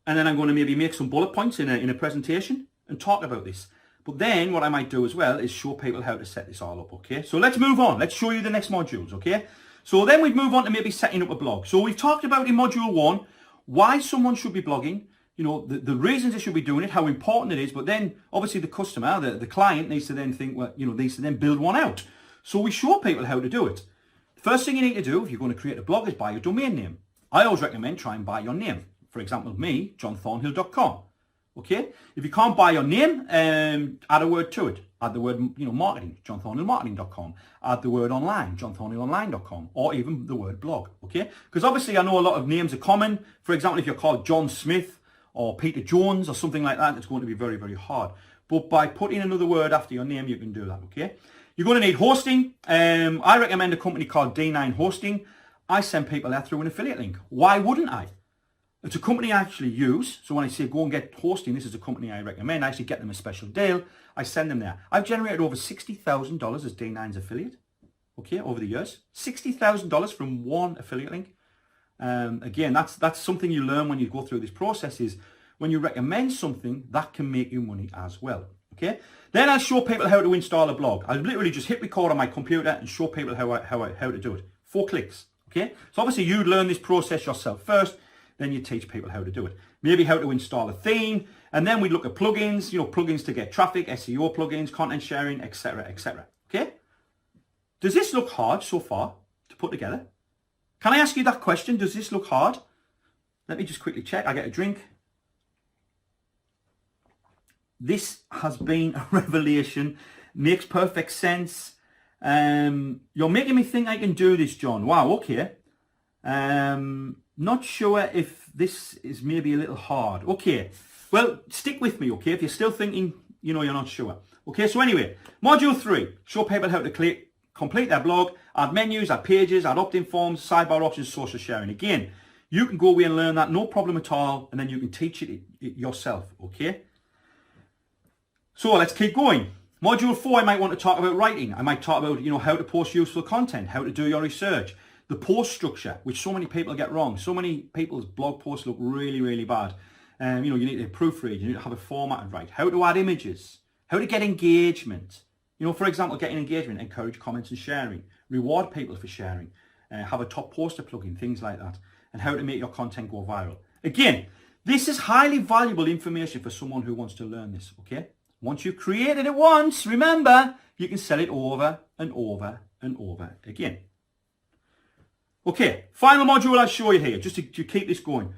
And then I'm going to maybe make some bullet points in a presentation and talk about this. But then what I might do as well is show people how to set this all up, okay? So let's move on. Let's show you the next modules, okay? So then we'd move on to maybe setting up a blog. So we've talked about in module 1, why someone should be blogging, you know, the reasons they should be doing it, how important it is, but then obviously the customer, the client needs to then think, well, you know, needs to then build one out. So we show people how to do it. First thing you need to do if you're going to create a blog is buy your domain name. I always recommend try and buy your name. For example, me, johnthornhill.com. Okay? If you can't buy your name, add a word to it. Add the word, you know, marketing, johnthornhillmarketing.com. Add the word online, johnthornhillonline.com, or even the word blog. Okay? Because obviously I know a lot of names are common. For example, if you're called John Smith or Peter Jones or something like that, it's going to be very, very hard. But by putting another word after your name, you can do that, okay? You're going to need hosting. I recommend a company called D9 Hosting. I send people there through an affiliate link. Why wouldn't I? It's a company I actually use. So when I say go and get hosting, this is a company I recommend. I actually get them a special deal. I send them there. I've generated over $60,000 as D9's affiliate, okay, over the years. $60,000 from one affiliate link. Again, that's something you learn when you go through this process is when you recommend something, that can make you money as well. Okay. Then I'll show people how to install a blog. I'll literally just hit record on my computer and show people how to do it. 4 clicks. Okay. So obviously you learn this process yourself first, then you teach people how to do it. Maybe how to install a theme, and then we look at plugins, you know, plugins to get traffic, SEO plugins, content sharing, etc., etc. Okay. Does this look hard so far to put together? Can I ask you that question? Does this look hard? Let me just quickly check. I get a drink. This has been a revelation. Makes perfect sense. You're making me think I can do this, John. Wow, okay. Not sure if this is maybe a little hard. Okay. Well, stick with me, okay? If you're still thinking, you know, you're not sure. Okay, so anyway, module 3. Show people how to complete their blog, add menus, add pages, add opt-in forms, sidebar options, social sharing. Again, you can go away and learn that, no problem at all, and then you can teach it yourself, okay? So let's keep going. Module 4, I might want to talk about writing. I might talk about, you know, how to post useful content, how to do your research, the post structure, which so many people get wrong. So many people's blog posts look really, really bad. You know, you need to proofread, you need to have it formatted right. How to add images, how to get engagement. You know, for example, getting engagement, encourage comments and sharing, reward people for sharing, have a top poster plugin, things like that, and how to make your content go viral. Again, this is highly valuable information for someone who wants to learn this, okay? Once you've created it once, remember, you can sell it over and over and over again. Okay, final module I'll show you here, just to keep this going.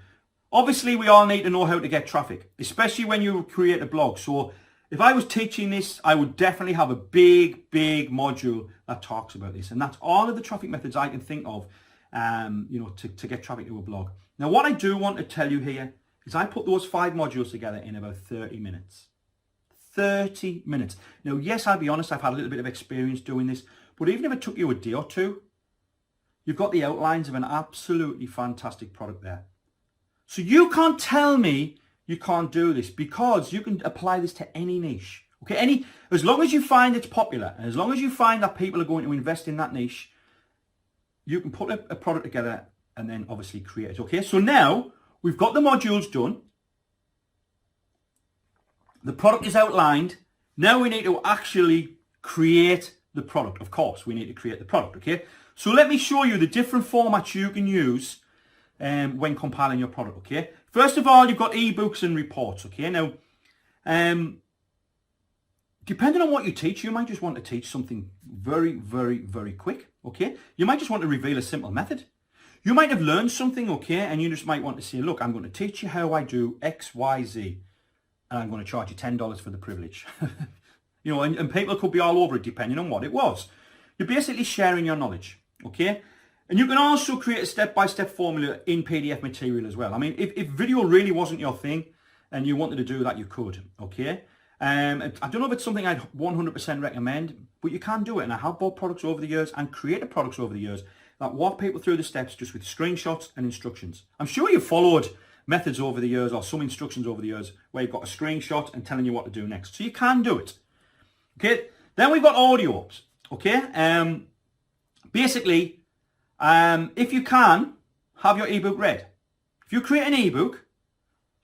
Obviously, we all need to know how to get traffic, especially when you create a blog. So if I was teaching this, I would definitely have a big, big module that talks about this. And that's all of the traffic methods I can think of, you know, to get traffic to a blog. Now, what I do want to tell you here is I put those 5 modules together in about 30 minutes. 30 minutes. Now, yes, I'll be honest, I've had a little bit of experience doing this, but even if it took you a day or two, you've got the outlines of an absolutely fantastic product there. So you can't tell me you can't do this, because you can apply this to any niche. Okay, as long as you find it's popular, and as long as you find that people are going to invest in that niche, you can put a product together and then obviously create it. Okay, so now we've got the modules done. The product is outlined. Now we need to actually create the product. Of course, we need to create the product. Okay, so let me show you the different formats you can use when compiling your product. Okay, first of all, you've got ebooks and reports. Okay, now depending on what you teach, you might just want to teach something very, very, very quick. Okay, you might just want to reveal a simple method. You might have learned something, okay, and you just might want to say, look, I'm going to teach you how I do X, Y, Z, and I'm going to charge you $10 for the privilege. You know, and people could be all over it depending on what it was. You're basically sharing your knowledge, okay? And you can also create a step-by-step formula in PDF material as well. I mean, if video really wasn't your thing and you wanted to do that, you could, okay? I don't know if it's something I'd 100% recommend, but you can do it. And I have bought products over the years and created products over the years that walk people through the steps just with screenshots and instructions. I'm sure you've followed methods over the years, or some instructions over the years, where you've got a screenshot and telling you what to do next. So you can do it. Okay, then we've got audio ups. Okay, basically, if you can, have your ebook read. If you create an ebook,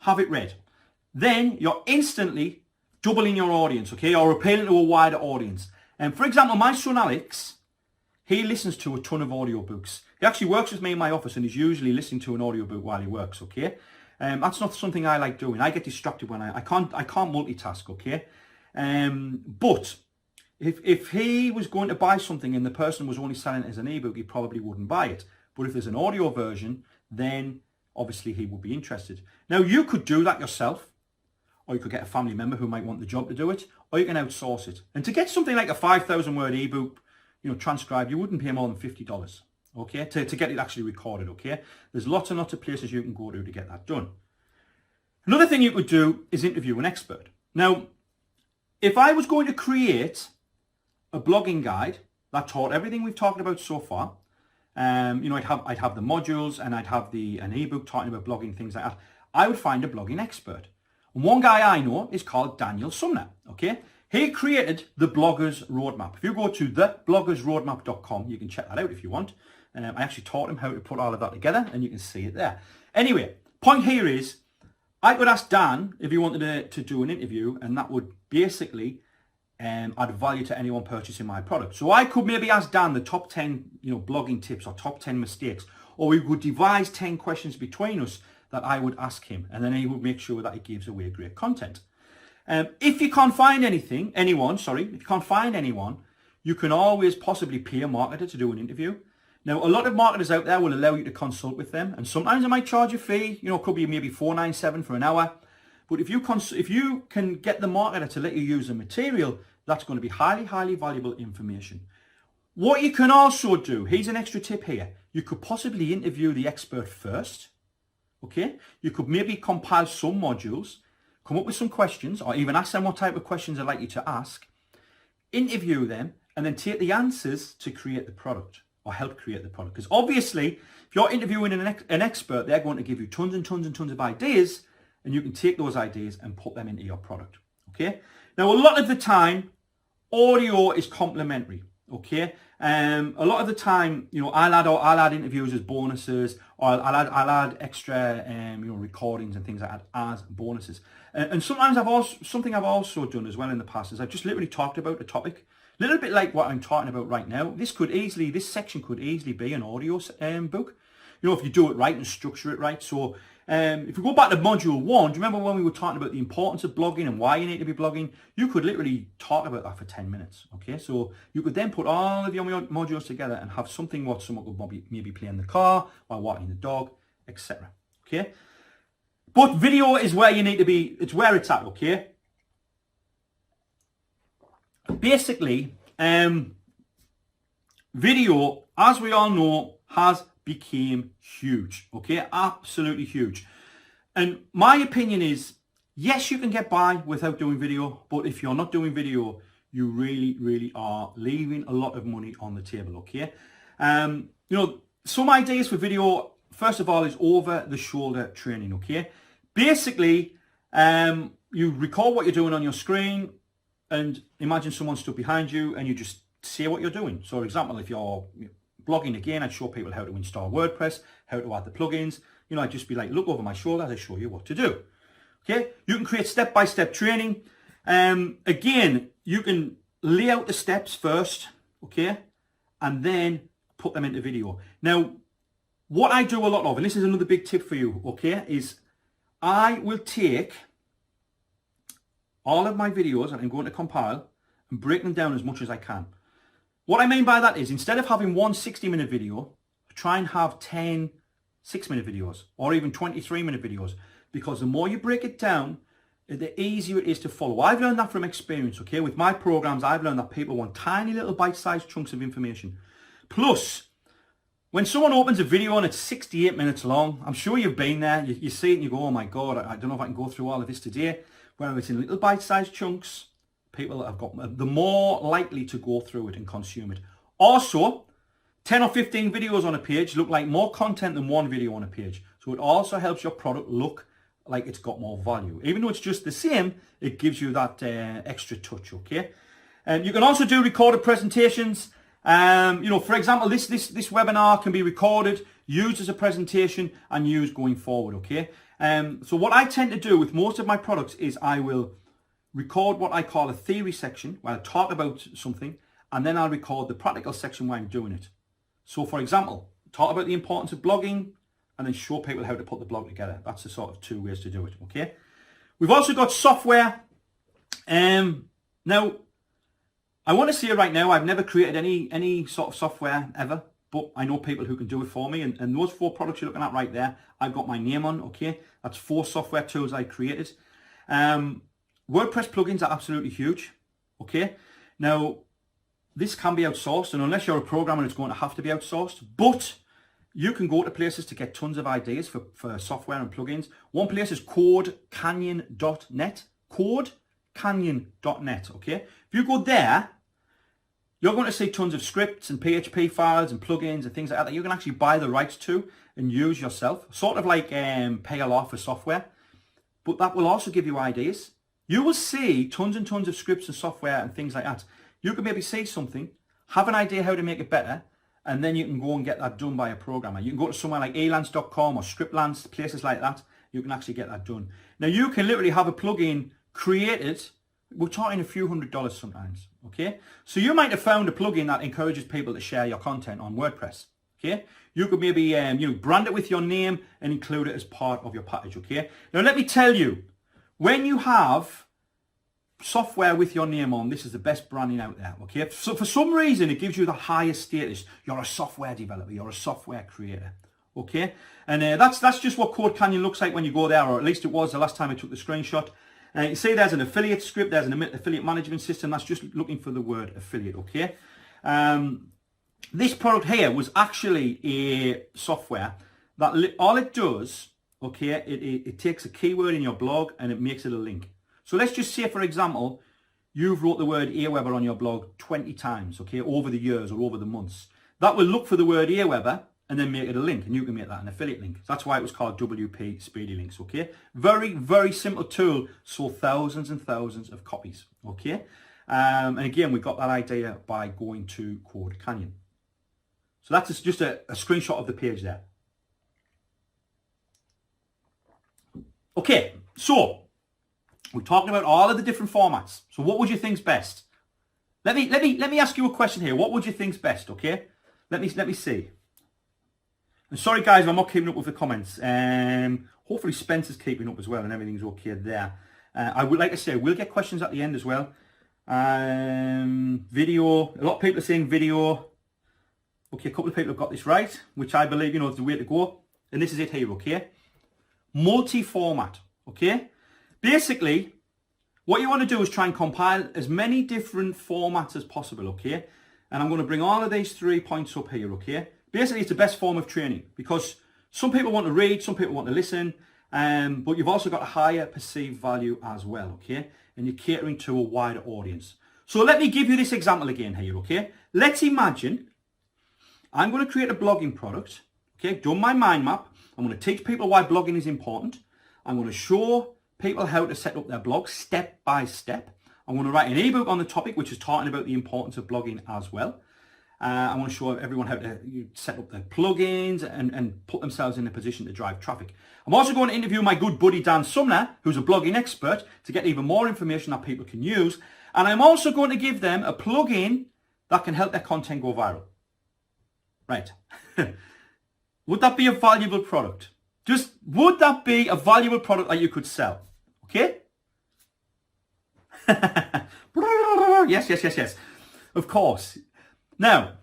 have it read. Then you're instantly doubling your audience, okay, or appealing to a wider audience. And for example, my son Alex, he listens to a ton of audiobooks. He actually works with me in my office and he's usually listening to an audiobook while he works, okay? That's not something I like doing. I get distracted when I can't multitask, okay? But if he was going to buy something and the person was only selling it as an ebook, he probably wouldn't buy it. But if there's an audio version, then obviously he would be interested. Now, you could do that yourself, or you could get a family member who might want the job to do it, or you can outsource it. And to get something like a 5,000 word ebook, you know, transcribed, you wouldn't pay more than $50, okay, to get it actually recorded, okay? There's lots and lots of places you can go to get that done. Another thing you could do is interview an expert. Now, if I was going to create a blogging guide that taught everything we've talked about so far, you know, I'd have the modules and I'd have an ebook talking about blogging, things like that. I would find a blogging expert. And one guy I know is called Daniel Sumner, okay? He created the Bloggers Roadmap. If you go to thebloggersroadmap.com, you can check that out if you want. I actually taught him how to put all of that together, and you can see it there. Anyway, point here is, I could ask Dan if he wanted to do an interview, and that would basically add value to anyone purchasing my product. So I could maybe ask Dan the top 10, you know, blogging tips or top 10 mistakes, or we could devise 10 questions between us that I would ask him, and then he would make sure that he gives away great content. If you can't find if you can't find anyone, you can always possibly pay a marketer to do an interview. Now, a lot of marketers out there will allow you to consult with them, and sometimes they might charge a fee. You know, it could be maybe $4.97 for an hour. But if you can get the marketer to let you use the material, that's going to be highly, highly valuable information. What you can also do, here's an extra tip here. You could possibly interview the expert first. Okay, you could maybe compile some modules, come up with some questions, or even ask them what type of questions they'd like you to ask, interview them, and then take the answers to create the product, or help create the product. Because obviously, if you're interviewing an expert, they're going to give you tons and tons and tons of ideas, and you can take those ideas and put them into your product. Okay, now a lot of the time, audio is complementary. Okay, a lot of the time, you know, I'll add interviews as bonuses, or I'll add extra you know, recordings and things like that as bonuses. And sometimes something I've also done as well in the past is I've just literally talked about a topic, a little bit like what I'm talking about right now. This section could easily be an audio book, you know, if you do it right and structure it right. So if we go back to module 1, do you remember when we were talking about the importance of blogging and why you need to be blogging? You could literally talk about that for 10 minutes, okay? So you could then put all of your modules together and have something what someone could maybe play in the car while walking the dog, etc., okay? But video is where you need to be, it's where it's at, okay? Basically, video, as we all know, has became huge, okay? Absolutely huge. And my opinion is, Yes, you can get by without doing video, but if you're not doing video, you really, really are leaving a lot of money on the table, okay? Some ideas for video, first of all, is over the shoulder training, okay? Basically, you record what you're doing on your screen and imagine someone stood behind you and you just say what you're doing. So for example, if you're blogging again, I'd show people how to install WordPress, how to add the plugins. I'd just be like, look over my shoulder, I show you what to do. Okay, you can create step-by-step training. Again, you can lay out the steps first, okay, and then put them into video. Now, what I do a lot of, and this is another big tip for you, okay, is I will take all of my videos and I'm going to compile and break them down as much as I can. What I mean by that is, instead of having one 60-minute video, try and have 10 6-minute videos or even 23-minute videos. Because the more you break it down, the easier it is to follow. I've learned that from experience, okay? With my programs, I've learned that people want tiny little bite-sized chunks of information. Plus, when someone opens a video and it's 68 minutes long, I'm sure you've been there, you see it and you go, oh my God, I don't know if I can go through all of this today. Where it's in little bite-sized chunks, people have got, the more likely to go through it and consume it. Also, 10 or 15 videos on a page look like more content than one video on a page. So it also helps your product look like it's got more value. Even though it's just the same, it gives you that extra touch, okay? You can also do recorded presentations. For example, this webinar can be recorded, used as a presentation, and used going forward, okay? So what I tend to do with most of my products is I will record what I call a theory section, where I talk about something, and then I'll record the practical section where I'm doing it. So for example, talk about the importance of blogging, and then show people how to put the blog together. That's the sort of two ways to do it, okay? We've also got software. Now, I want to say right now, I've never created any sort of software ever, but I know people who can do it for me. And those 4 products you're looking at right there, I've got my name on, okay? That's 4 software tools I created. WordPress plugins are absolutely huge, okay? Now, this can be outsourced, and unless you're a programmer, it's going to have to be outsourced, but you can go to places to get tons of ideas for software and plugins. One place is CodeCanyon.net. CodeCanyon.net, okay? If you go there, you're going to see tons of scripts and PHP files and plugins and things like that you can actually buy the rights to and use yourself. Sort of like PayALOF for software. But that will also give you ideas. You will see tons and tons of scripts and software and things like that. You can maybe see something, have an idea how to make it better, and then you can go and get that done by a programmer. You can go to somewhere like Elance.com or Scriptlance, places like that. You can actually get that done. Now, you can literally have a plugin created. We're talking a few $100s sometimes, okay? So you might have found a plugin that encourages people to share your content on WordPress, okay? You could maybe brand it with your name and include it as part of your package, okay? Now, let me tell you, when you have software with your name on, this is the best branding out there, okay? So for some reason, it gives you the highest status. You're a software developer, you're a software creator, okay? And that's just what Code Canyon looks like when you go there, or at least it was the last time I took the screenshot. You see there's an affiliate script, there's an affiliate management system. That's just looking for the word affiliate, okay? This product here was actually a software that all it does, okay, it takes a keyword in your blog and it makes it a link. So let's just say, for example, you've wrote the word Aweber on your blog 20 times, okay, over the years or over the months. That will look for the word Aweber and then make it a link, and you can make that an affiliate link. That's why it was called WP Speedy Links, okay? Very, very simple tool, sold thousands and thousands of copies, okay? And again, we got that idea by going to Code Canyon. So that's just a screenshot of the page there. Okay, so we're talking about all of the different formats. So what would you think's best? Let me ask you a question here. What would you think's best? Okay, let me see. And sorry guys, if I'm not keeping up with the comments. Hopefully Spencer's keeping up as well, and everything's okay there. I would like to say we'll get questions at the end as well. Video. A lot of people are saying video. Okay, a couple of people have got this right, which I believe is the way to go. And this is it here. Okay, multi-format. Okay. Basically, what you want to do is try and compile as many different formats as possible, okay? And I'm going to bring all of these 3 points up here, okay? Basically, it's the best form of training because some people want to read, some people want to listen. but you've also got a higher perceived value as well, okay? And you're catering to a wider audience. So let me give you this example again here, okay? Let's imagine I'm going to create a blogging product, okay? Done my mind map. I'm going to teach people why blogging is important. I'm going to show people how to set up their blog step by step. I'm going to write an ebook on the topic, which is talking about the importance of blogging as well. I want to show everyone how to set up their plugins and put themselves in a position to drive traffic. I'm also going to interview my good buddy Dan Sumner, who's a blogging expert, to get even more information that people can use. And I'm also going to give them a plugin that can help their content go viral. Right. Would that be a valuable product? Would that be a valuable product that you could sell? Okay? Yes. Of course. Now,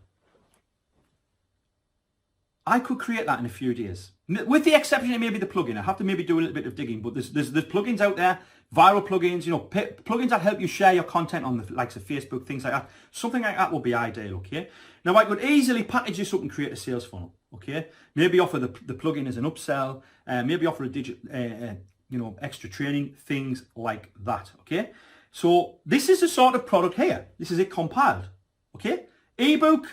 I could create that in a few days. With the exception of maybe the plugin. I have to maybe do a little bit of digging, but there's plugins out there, viral plugins, plugins that help you share your content on the likes of Facebook, things like that. Something like that would be ideal, okay? Now, I could easily package this up and create a sales funnel, okay? Maybe offer the plugin as an upsell, maybe offer a extra training, things like that, okay? So this is the sort of product here. This is it compiled, okay? Ebook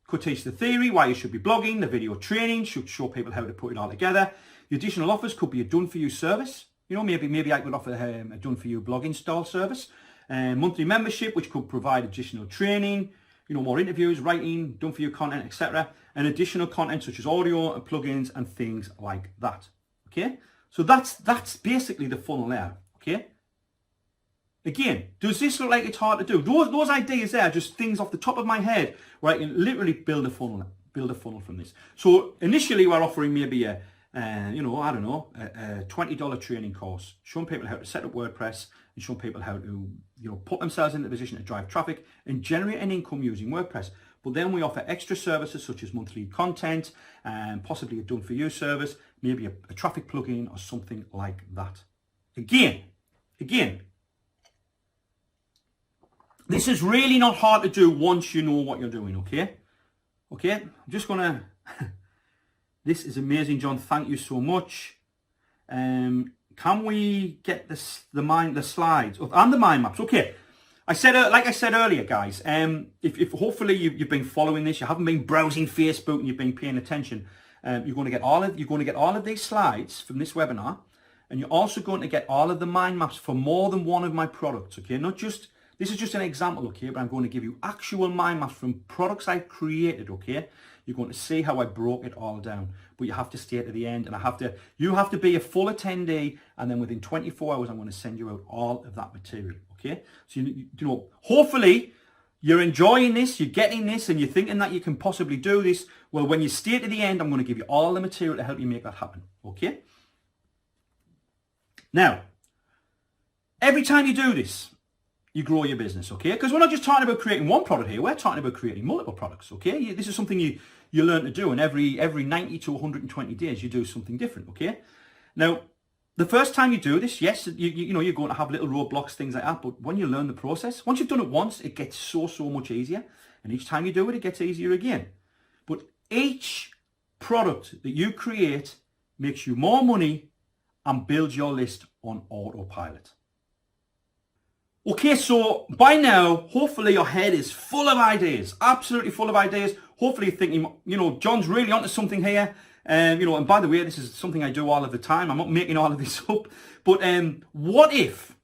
could teach the theory, why you should be blogging. The video training should show people how to put it all together. The additional offers could be a done-for-you service. Maybe I could offer a done-for-you blog install service. Monthly membership, which could provide additional training, more interviews, writing, done-for-you content, etc. And additional content such as audio and plugins and things like that. Okay? So that's basically the funnel there. Okay? Again, does this look like it's hard to do? Those ideas there are just things off the top of my head where I can literally build a funnel from this. So initially we're offering maybe a $20 training course, showing people how to set up WordPress and showing people how to, put themselves in the position to drive traffic and generate an income using WordPress. But then we offer extra services such as monthly content and possibly a done-for-you service, maybe a traffic plugin or something like that. Again, this is really not hard to do once you know what you're doing, okay? Okay, I'm just gonna... This is amazing, John. Thank you so much. Can we get the slides and the mind maps? Okay. Like I said earlier, guys. If hopefully you've been following this, you haven't been browsing Facebook, and you've been paying attention. You're going to get all of these slides from this webinar, and you're also going to get all of the mind maps for more than one of my products. Okay, not just. This is just an example, okay, but I'm going to give you actual mind maps from products I've created, okay? You're going to see how I broke it all down, but you have to stay to the end, and you have to be a full attendee, and then within 24 hours, I'm going to send you out all of that material, okay? So, hopefully you're enjoying this, you're getting this, and you're thinking that you can possibly do this. Well, when you stay to the end, I'm going to give you all the material to help you make that happen, okay? Now, every time you do this, you grow your business, okay? Because we're not just talking about creating one product here, we're talking about creating multiple products, okay? This is something you learn to do, and every 90 to 120 days you do something different, okay? Now, the first time you do this, yes, you're going to have little roadblocks, things like that, but when you learn the process, once you've done it once, it gets so much easier, and each time you do it, it gets easier again. But each product that you create makes you more money and builds your list on autopilot. Okay, so by now, hopefully your head is full of ideas, absolutely full of ideas. Hopefully you're thinking, John's really onto something here. And by the way, this is something I do all of the time. I'm not making all of this up. But what if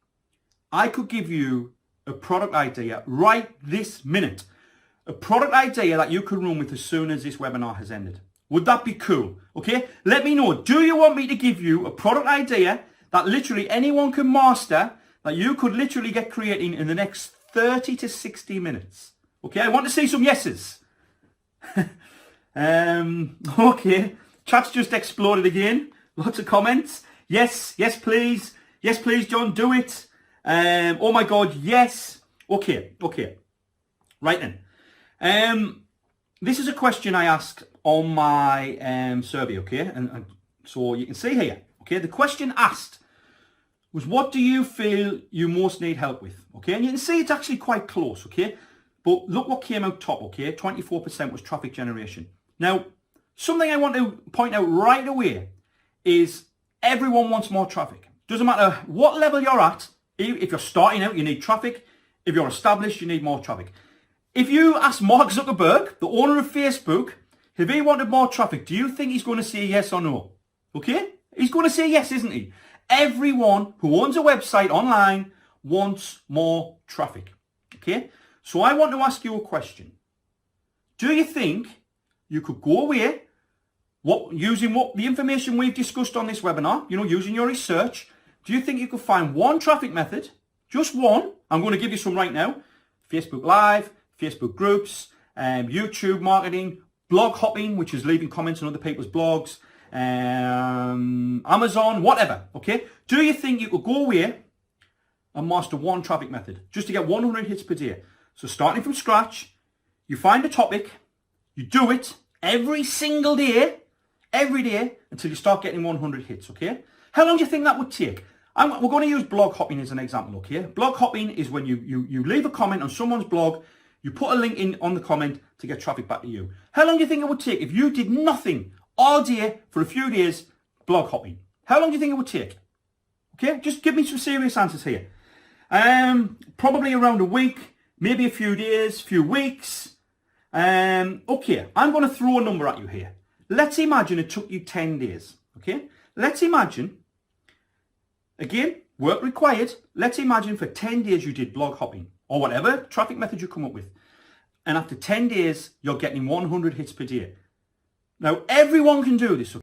I could give you a product idea right this minute? A product idea that you could run with as soon as this webinar has ended. Would that be cool? Okay, let me know. Do you want me to give you a product idea that literally anyone can master, that you could literally get creating in the next 30 to 60 minutes? Okay, I want to see some yeses. Okay, chat's just exploded again. Lots of comments. Yes, please. Yes, please, John, do it. Oh my God, yes. Okay. Right then. This is a question I asked on my survey, okay? And so you can see here, okay, the question asked was, what do you feel you most need help with? Okay, and you can see it's actually quite close, okay? But look what came out top, okay? 24% was traffic generation. Now, something I want to point out right away is everyone wants more traffic. Doesn't matter what level you're at. If you're starting out, you need traffic. If you're established, you need more traffic. If you ask Mark Zuckerberg, the owner of Facebook, if he wanted more traffic, do you think he's going to say yes or no? Okay? He's going to say yes, isn't he? Everyone who owns a website online wants more traffic. Okay? So I want to ask you a question. Do you think you could go away, using the information we've discussed on this webinar, using your research, do you think you could find one traffic method, just one? I'm going to give you some right now. Facebook Live, Facebook groups, YouTube marketing, blog hopping, which is leaving comments on other people's blogs, Amazon, whatever, okay? Do you think you could go away and master one traffic method just to get 100 hits per day? So starting from scratch, you find a topic, you do it every single day, every day, until you start getting 100 hits, okay? How long do you think that would take? We're going to use blog hopping as an example, okay? Blog hopping is when you leave a comment on someone's blog, you put a link in on the comment to get traffic back to you. How long do you think it would take if you did nothing all day for a few days blog hopping? How long do you think it would take? Okay, just give me some serious answers here. Probably around a week, maybe a few days, few weeks. Okay, I'm going to throw a number at you here. Let's imagine it took you 10 days, okay? Let's imagine, again, work required. Let's imagine for 10 days you did blog hopping or whatever traffic method you come up with. And after 10 days, you're getting 100 hits per day. Now, everyone can do this.